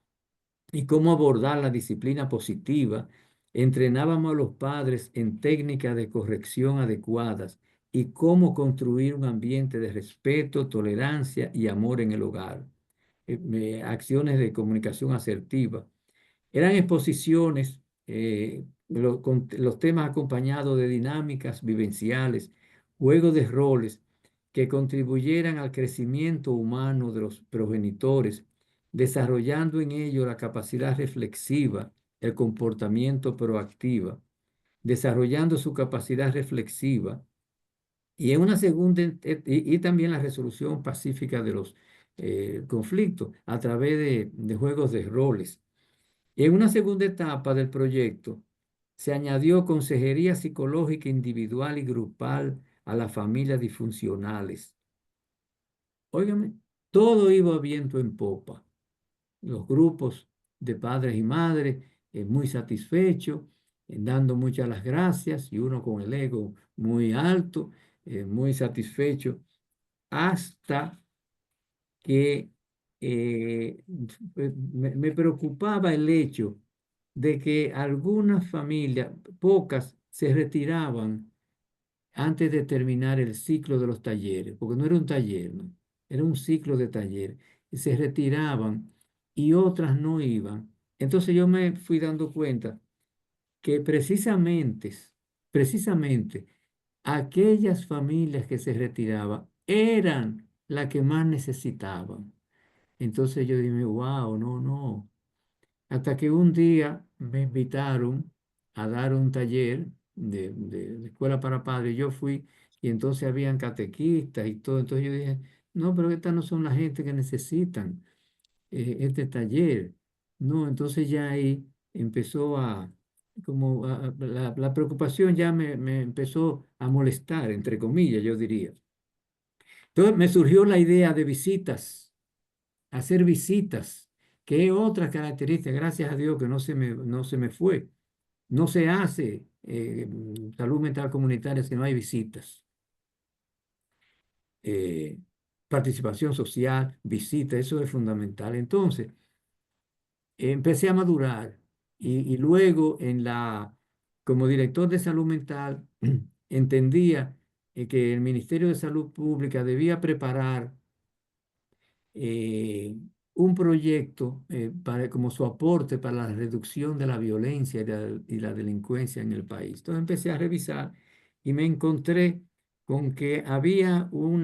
y cómo abordar la disciplina positiva, entrenábamos a los padres en técnicas de corrección adecuadas y cómo construir un ambiente de respeto, tolerancia y amor en el hogar. Acciones de comunicación asertiva. Eran exposiciones, con los temas acompañados de dinámicas vivenciales, juegos de roles que contribuyeran al crecimiento humano de los progenitores, desarrollando en ello la capacidad reflexiva, el comportamiento proactiva, desarrollando su capacidad reflexiva y en una segunda, y también la resolución pacífica de los conflictos a través de juegos de roles. En una segunda etapa del proyecto se añadió consejería psicológica individual y grupal a las familias disfuncionales. Óigame, todo iba viento en popa. Los grupos de padres y madres muy satisfechos, dando muchas las gracias y uno con el ego muy alto, muy satisfecho, hasta que me preocupaba el hecho de que algunas familias, pocas, se retiraban antes de terminar el ciclo de los talleres, porque no era un taller, ¿no? Era un ciclo de taller. Y se retiraban y otras no iban. Entonces yo me fui dando cuenta que precisamente aquellas familias que se retiraban eran las que más necesitaban. Entonces yo dije, wow, no, no. hasta que un día me invitaron a dar un taller de escuela para padres. Yo fui y entonces habían catequistas y todo. Entonces yo dije, no, pero estas no son la gente que necesitan este taller. No, entonces ya ahí empezó como la preocupación ya me empezó a molestar, entre comillas, yo diría. Entonces me surgió la idea de visitas, hacer visitas, que es otra característica, gracias a Dios que no se me fue. No se hace salud mental comunitaria si no hay visitas. Eh, Participación social, visitas, eso es fundamental. Entonces, empecé a madurar y luego como director de salud mental entendía que el Ministerio de Salud Pública debía preparar eh, un proyecto como su aporte para la reducción de la violencia y la delincuencia en el país. Entonces empecé a revisar y me encontré con que había un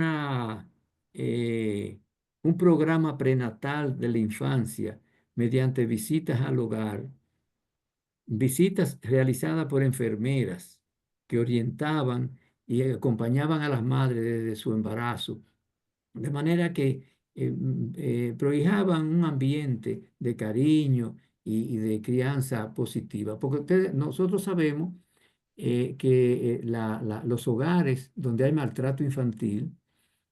programa prenatal de la infancia mediante visitas al hogar, visitas realizadas por enfermeras que orientaban y acompañaban a las madres desde su embarazo de manera que prohijaban un ambiente de cariño y de crianza positiva. Porque nosotros sabemos que los hogares donde hay maltrato infantil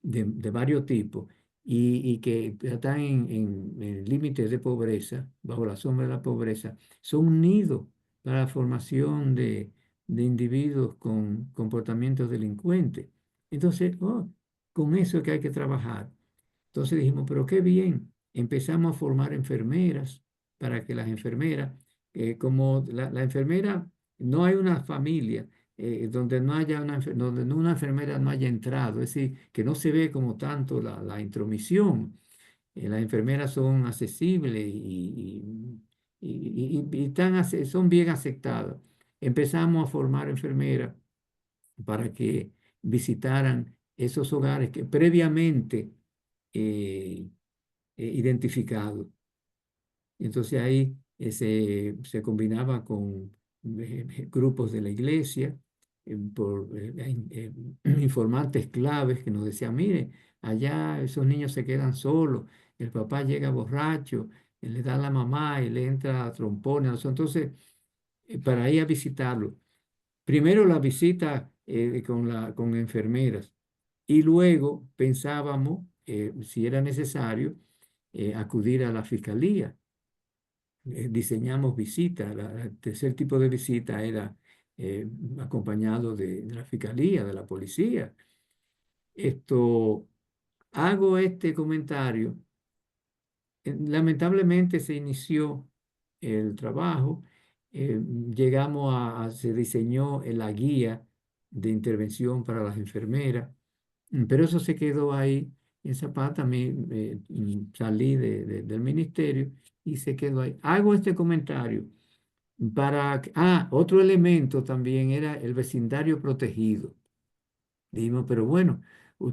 de varios tipos y que están en límites de pobreza, bajo la sombra de la pobreza, son un nido para la formación de individuos con comportamientos delincuentes. Entonces, con eso es que hay que trabajar. Entonces dijimos, pero qué bien, empezamos a formar enfermeras para que las enfermeras, como la enfermera, no hay una familia donde no haya donde una enfermera no haya entrado, es decir, que no se ve como tanto la intromisión. Las enfermeras son accesibles son bien aceptadas. Empezamos a formar enfermeras para que visitaran esos hogares que previamente eh, identificados. Entonces ahí se combinaba con grupos de la iglesia, informantes claves que nos decían, mire, allá esos niños se quedan solos, el papá llega borracho, le da a la mamá y le entra a trompones. Entonces, para ir a visitarlo. Primero la visita con enfermeras y luego pensábamos, si era necesario, acudir a la fiscalía. Diseñamos visitas. El tercer tipo de visita era acompañado de la fiscalía, de la policía. Esto, hago este comentario. Lamentablemente se inició el trabajo, llegamos se diseñó la guía de intervención para las enfermeras, pero eso se quedó ahí en Zapata. Salí del ministerio y se quedó ahí. Hago este comentario otro elemento también era el vecindario protegido. Dijimos, pero bueno,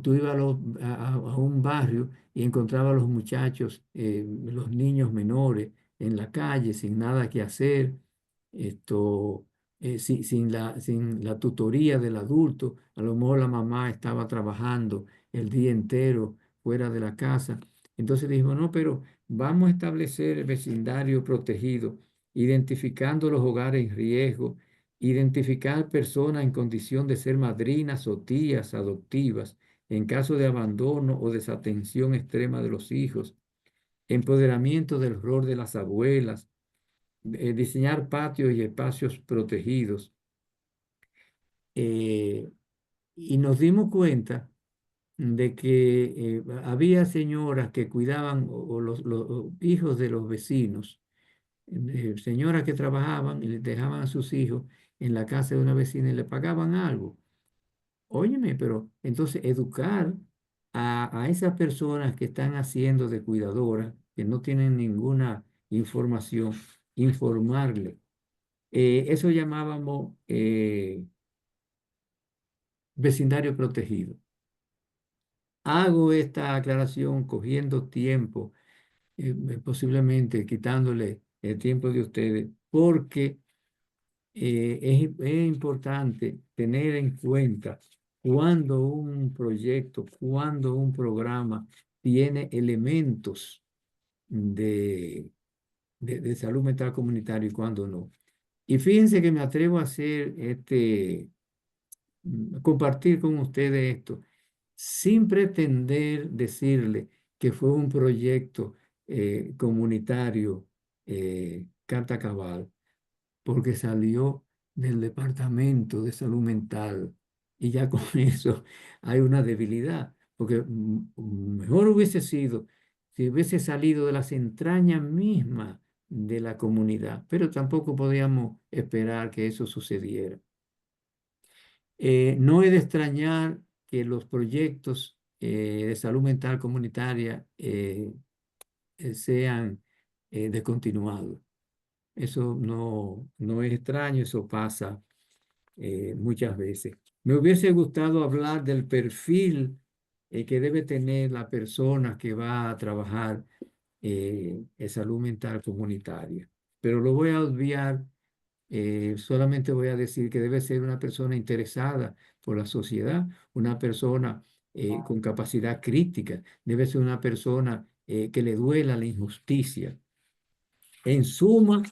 tú ibas a un barrio y encontrabas a los muchachos, los niños menores en la calle sin nada que hacer, esto, sin la tutoría del adulto. A lo mejor la mamá estaba trabajando el día entero fuera de la casa. Entonces dijimos, no, pero vamos a establecer el vecindario protegido, identificando los hogares en riesgo, identificar personas en condición de ser madrinas o tías adoptivas en caso de abandono o desatención extrema de los hijos, empoderamiento del rol de las abuelas, diseñar patios y espacios protegidos. Eh, y nos dimos cuenta de que había señoras que cuidaban o los hijos de los vecinos, señoras que trabajaban y les dejaban a sus hijos en la casa de una vecina y le pagaban algo. Óyeme, pero entonces educar a esas personas que están haciendo de cuidadoras, que no tienen ninguna información, informarle. Eso llamábamos vecindario protegido. Hago esta aclaración cogiendo tiempo, posiblemente quitándole el tiempo de ustedes, porque es importante tener en cuenta cuando un proyecto, cuando un programa tiene elementos de, de salud mental comunitaria y cuando no. Y fíjense que me atrevo a hacer compartir con ustedes esto, sin pretender decirle que fue un proyecto comunitario carta cabal, porque salió del Departamento de Salud Mental y ya con eso hay una debilidad, porque mejor hubiese sido si hubiese salido de las entrañas mismas de la comunidad, pero tampoco podíamos esperar que eso sucediera. No es de extrañar que los proyectos de salud mental comunitaria sean descontinuados. Eso no es extraño, eso pasa muchas veces. Me hubiese gustado hablar del perfil que debe tener la persona que va a trabajar en salud mental comunitaria, pero lo voy a obviar. Solamente voy a decir que debe ser una persona interesada por la sociedad, una persona con capacidad crítica, debe ser una persona que le duela la injusticia. En suma,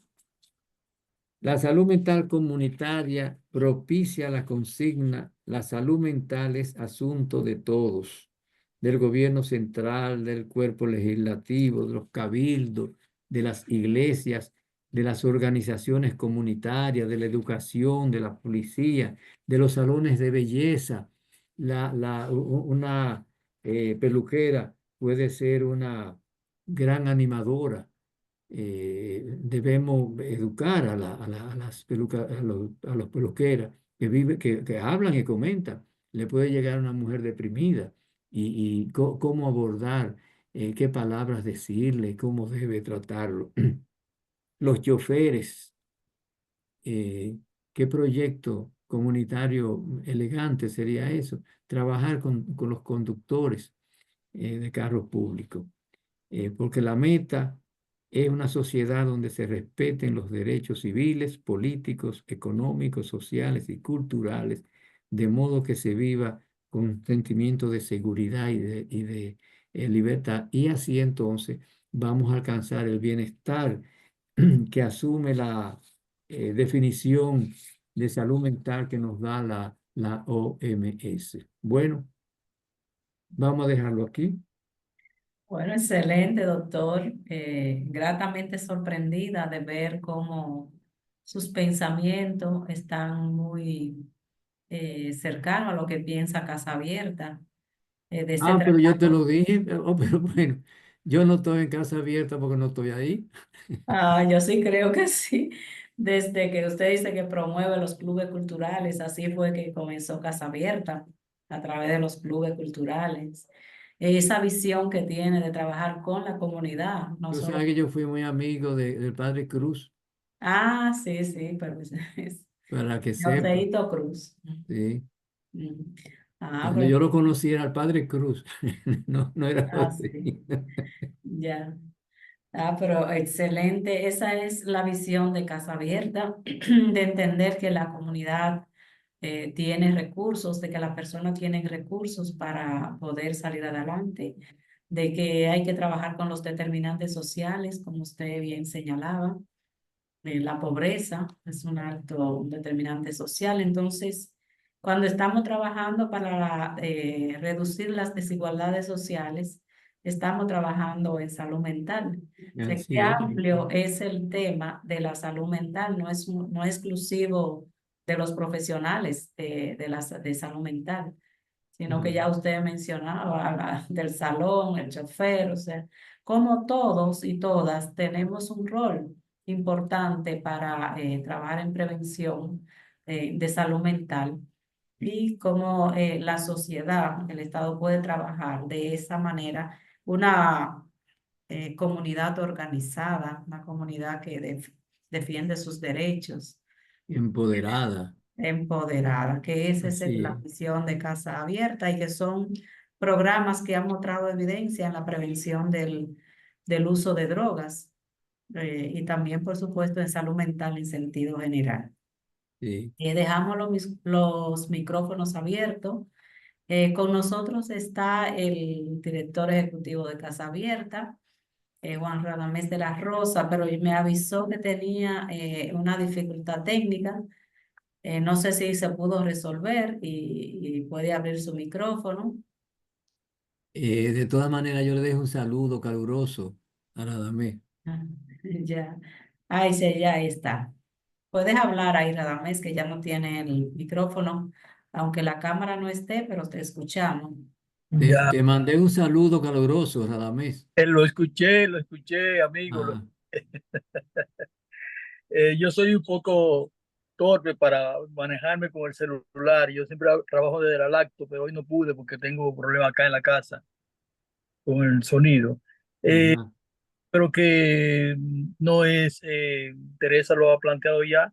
la salud mental comunitaria propicia la consigna, la salud mental es asunto de todos, del gobierno central, del cuerpo legislativo, de los cabildos, de las iglesias, de las organizaciones comunitarias, de la educación, de la policía, de los salones de belleza. Una peluquera puede ser una gran animadora. Debemos educar a las a los peluqueras que hablan y comentan. Le puede llegar a una mujer deprimida y cómo abordar, qué palabras decirle, cómo debe tratarlo. Los choferes, qué proyecto comunitario elegante sería eso, trabajar con los conductores de carros públicos, porque la meta es una sociedad donde se respeten los derechos civiles, políticos, económicos, sociales y culturales, de modo que se viva con un sentimiento de seguridad y de libertad. Y así entonces vamos a alcanzar el bienestar que asume la definición de salud mental que nos da la OMS. Bueno, vamos a dejarlo aquí. Bueno, excelente, doctor. Gratamente sorprendida de ver cómo sus pensamientos están muy cercanos a lo que piensa Casa Abierta, de este Ah, pero yo te tratado. lo dije, pero bueno, yo no estoy en casa abierta porque no estoy ahí. Ah, yo sí creo que sí. Desde que usted dice que promueve los clubes culturales, así fue que comenzó Casa Abierta, a través de los clubes culturales. Esa visión que tiene de trabajar con la comunidad, no Tú solo. sabes que yo fui muy amigo del padre Cruz, Ah, sí, sí, pero para que sepa, Joséito Cruz. ¿sí? Mm. Ah, Cuando pero yo lo conocí era el padre Cruz, no era sí, José. ya. Ah, pero excelente. Esa es la visión de Casa Abierta, de entender que la comunidad tiene recursos, de que las personas tienen recursos para poder salir adelante, de que hay que trabajar con los determinantes sociales, como usted bien señalaba. La pobreza es un alto un determinante social. Entonces, cuando estamos trabajando para reducir las desigualdades sociales, estamos trabajando en salud mental. O sea, qué Así es. amplio es el tema de la salud mental, no es exclusivo de los profesionales de salud mental, sino que ya usted mencionaba del salón, el chofer, o sea, como todos y todas tenemos un rol importante para trabajar en prevención de salud mental y cómo la sociedad, el Estado puede trabajar de esa manera, una comunidad organizada, una comunidad que defiende sus derechos Empoderada, empoderada, que esa es así la es. misión de Casa Abierta y que son programas que han mostrado evidencia en la prevención del uso de drogas. y también, por supuesto, en salud mental en sentido general. Sí. Dejamos los micrófonos abiertos. Con nosotros está el director ejecutivo de Casa Abierta, Juan Radamés de la Rosa, pero me avisó que tenía una dificultad técnica. No sé si se pudo resolver y puede abrir su micrófono. De todas maneras, yo le dejo un saludo caluroso a Radamés. Ah, ya, ahí sí, ya ahí está. Puedes hablar ahí, Radamés, que ya no tiene el micrófono, aunque la cámara no esté, pero te escuchamos. Ya, Te mandé un saludo caluroso, Radamés. lo escuché, amigo. Ah, Yo soy un poco torpe para manejarme con el celular. Yo siempre trabajo desde la lacto, pero hoy no pude porque tengo problemas acá en la casa con el sonido. Eh, ajá. pero que no es, Teresa lo ha planteado ya,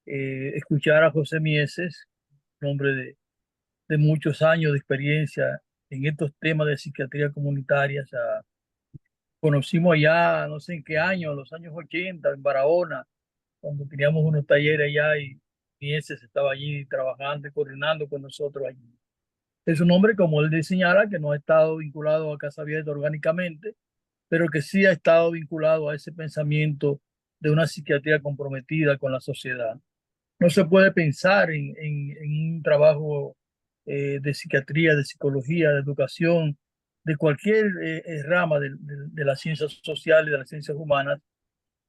escuchar a José Mieses, un hombre de muchos años de experiencia en estos temas de psiquiatría comunitaria. O sea, conocimos allá, no sé en qué año, los años 80 en Barahona, cuando teníamos unos talleres allá y ese se estaba allí trabajando y coordinando con nosotros allí. Es un hombre, como él señala, que no ha estado vinculado a Casa Abierta orgánicamente, pero que sí ha estado vinculado a ese pensamiento de una psiquiatría comprometida con la sociedad. No se puede pensar en un trabajo de psiquiatría, de psicología, de educación, de cualquier rama de las ciencias sociales, de las ciencias humanas,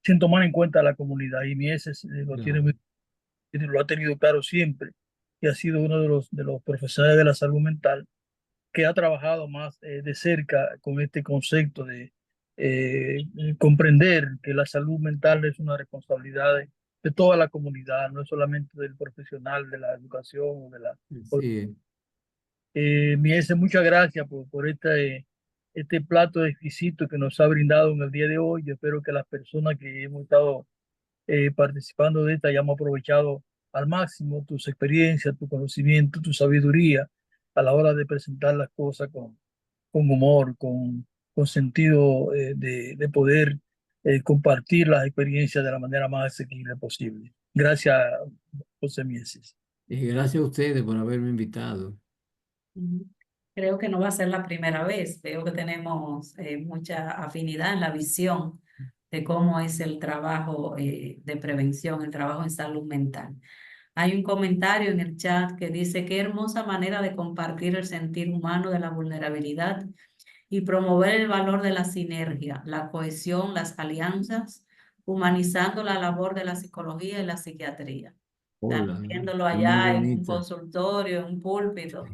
sin tomar en cuenta a la comunidad. Y Mieses Claro. lo ha tenido claro siempre y ha sido uno de los profesionales de la salud mental que ha trabajado más de cerca con este concepto de eh, comprender que la salud mental es una responsabilidad de toda la comunidad, no es solamente del profesional de la educación o de la... Sí. Mies, muchas gracias por este plato exquisito que nos ha brindado en el día de hoy. Yo espero que las personas que hemos estado participando de esta hayamos aprovechado al máximo tus experiencias, tu conocimiento, tu sabiduría a la hora de presentar las cosas con humor, con sentido de poder compartir las experiencias de la manera más asequible posible. Gracias, José Mieses. Y gracias a ustedes por haberme invitado. Ujú. Creo que no va a ser la primera vez. Veo que tenemos mucha afinidad en la visión de cómo es el trabajo de prevención, el trabajo en salud mental. Hay un comentario en el chat que dice: qué hermosa manera de compartir el sentir humano de la vulnerabilidad y promover el valor de la sinergia, la cohesión, las alianzas, humanizando la labor de la psicología y la psiquiatría. Están Hola, viéndolo es muy allá en un bonita. consultorio, en un púlpito,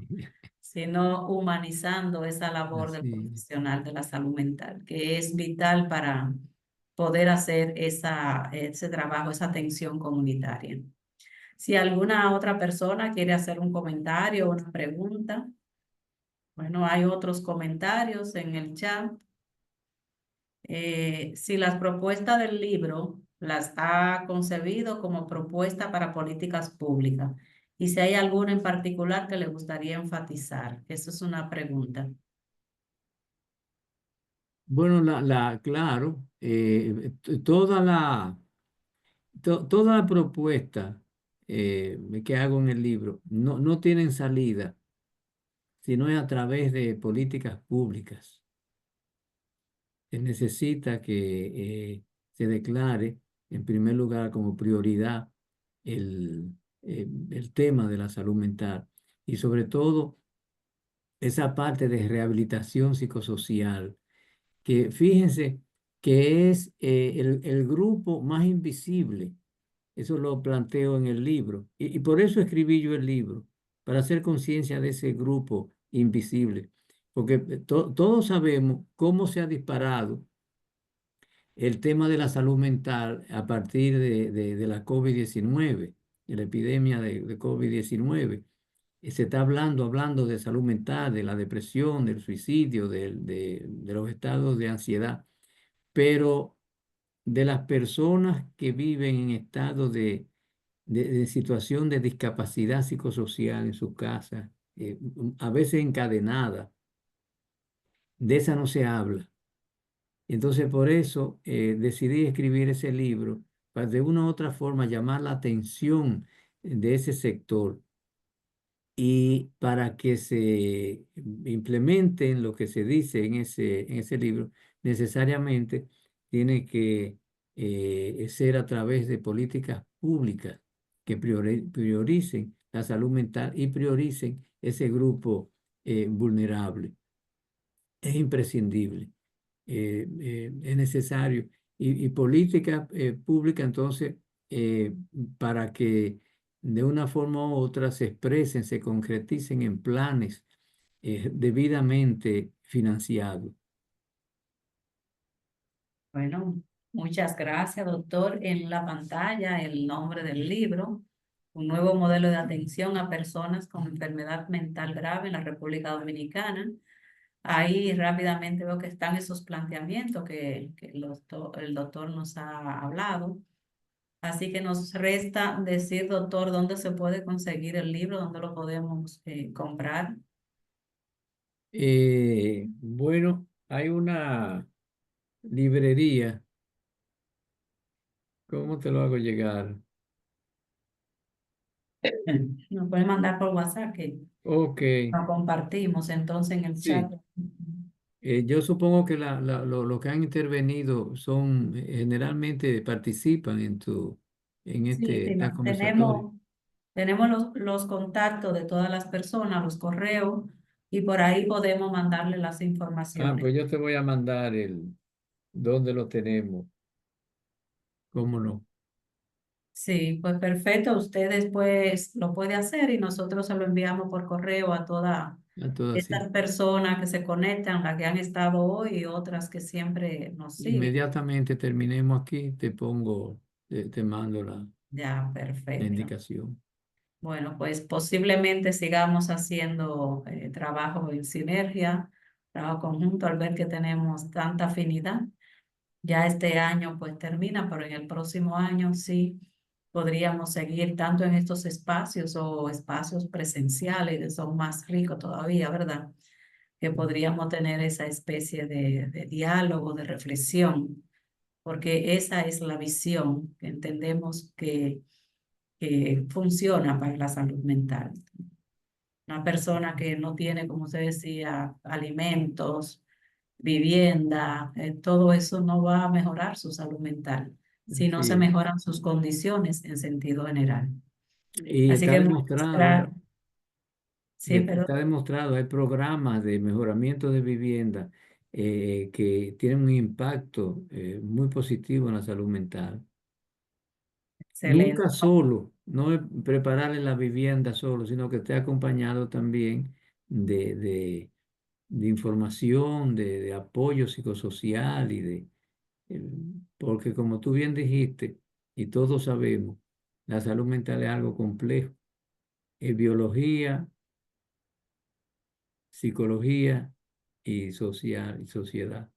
sino humanizando esa labor del Así. profesional de la salud mental, que es vital para poder hacer ese trabajo, esa atención comunitaria. Si alguna otra persona quiere hacer un comentario o una pregunta, bueno, hay otros comentarios en el chat. Si las propuestas del libro las ha concebido como propuesta para políticas públicas y si hay alguna en particular que le gustaría enfatizar. Eso es una pregunta. Bueno, claro, toda la propuesta que hago en el libro no tienen salida, sino es a través de políticas públicas. Se necesita que se declare, en primer lugar, como prioridad el tema de la salud mental y sobre todo esa parte de rehabilitación psicosocial, que fíjense que es el grupo más invisible. Eso lo planteo en el libro y por eso escribí yo el libro, para hacer conciencia de ese grupo invisible, porque todos sabemos cómo se ha disparado el tema de la salud mental a partir de la COVID-19, de la epidemia de COVID-19. Se está hablando de salud mental, de la depresión, del suicidio, de los estados de ansiedad, pero de las personas que viven en estado de situación de discapacidad psicosocial en su casa, a veces encadenada, de esa no se habla. Entonces, por eso decidí escribir ese libro, para de una u otra forma llamar la atención de ese sector y para que se implementen lo que se dice en ese libro, necesariamente tiene que ser a través de políticas públicas que prioricen la salud mental y prioricen ese grupo vulnerable. Es imprescindible, es necesario. Y política pública, entonces, eh, para que de una forma u otra se expresen, se concreticen en planes debidamente financiados. Bueno, muchas gracias, doctor. En la pantalla el nombre del libro, un nuevo modelo de atención a personas con enfermedad mental grave en la República Dominicana. Ahí rápidamente veo que están esos planteamientos que el doctor nos ha hablado. Así que nos resta decir, doctor, dónde se puede conseguir el libro, dónde lo podemos comprar. Bueno, hay una librería. ¿Cómo te lo hago llegar? Nos puede mandar por WhatsApp que Ok, lo compartimos entonces en el chat. sí. Yo supongo que lo que han intervenido son, generalmente participan en Sí, sí, esta conversatoria. tenemos los contactos de todas las personas, los correos, y por ahí podemos mandarle las Ah, informaciones. pues yo te voy a mandar dónde lo tenemos. ¿Cómo no? Sí, pues perfecto. Usted después lo puede hacer y nosotros se lo enviamos por correo a todas A todas, sí. estas personas que se conectan, las que han estado hoy y otras que siempre nos siguen. Inmediatamente terminemos aquí, te mando Ya, la perfecto. indicación. Bueno, pues posiblemente sigamos haciendo trabajo en sinergia, trabajo conjunto al ver que tenemos tanta afinidad. Ya este año pues termina, pero en el próximo año sí podríamos seguir tanto en estos espacios o espacios presenciales, que son más ricos todavía, ¿verdad? Que podríamos tener esa especie de diálogo, de reflexión, porque esa es la visión que entendemos que funciona para la salud mental. Una persona que no tiene, como usted decía, alimentos, vivienda, todo eso no va a mejorar su salud mental si no Así se es. mejoran sus condiciones en sentido general. Y Así está que muchas demostrado, gracias. Sí, pero está demostrado, hay programas de mejoramiento de vivienda que tienen un impacto muy positivo en la salud mental. excelente. Nunca solo, no es prepararle la vivienda solo, sino que esté acompañado también de, de, de información, de apoyo psicosocial eh, porque como tú bien dijiste, y todos sabemos, la salud mental es algo complejo, es biología, psicología y sociedad.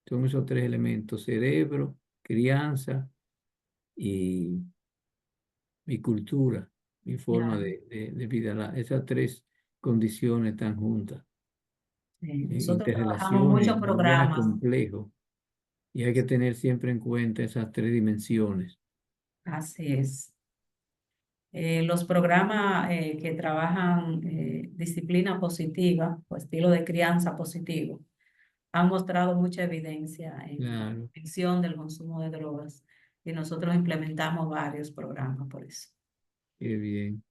Son esos tres elementos: cerebro, crianza y mi cultura, mi forma Ya, de vida. Esas tres condiciones están juntas, nosotros trabajamos interrelaciones, muchos el lenguaje programas, complejo, y hay que tener siempre en cuenta esas tres dimensiones. así es. Los programas que trabajan disciplina positiva o estilo de crianza positivo han mostrado mucha evidencia en la Claro, prevención del consumo de drogas y nosotros implementamos varios programas por eso. qué bien.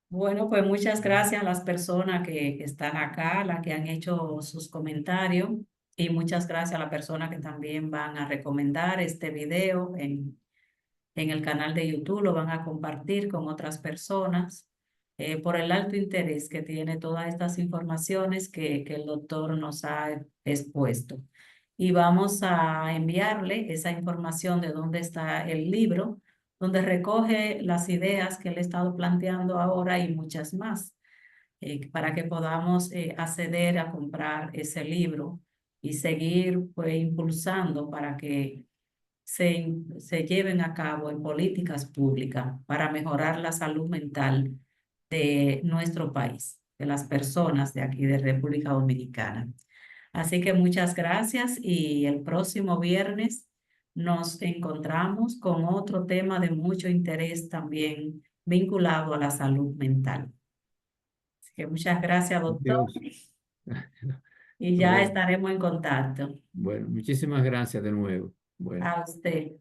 Bueno, pues muchas gracias a las personas que están acá, las que han hecho sus comentarios y muchas gracias a las personas que también van a recomendar este video en el canal de YouTube, lo van a compartir con otras personas por el alto interés que tiene todas estas informaciones que el doctor nos ha expuesto. Y vamos a enviarle esa información de dónde está el libro, donde recoge las ideas que le he estado planteando ahora y muchas más, para que podamos acceder a comprar ese libro y seguir pues, impulsando para que se lleven a cabo en políticas públicas para mejorar la salud mental de nuestro país, de las personas de aquí de República Dominicana. Así que muchas gracias y el próximo viernes nos encontramos con otro tema de mucho interés también vinculado a la salud mental. Así que muchas gracias, doctor, Dios. y ya Bueno, estaremos en contacto. bueno, muchísimas gracias de nuevo. Bueno. A usted.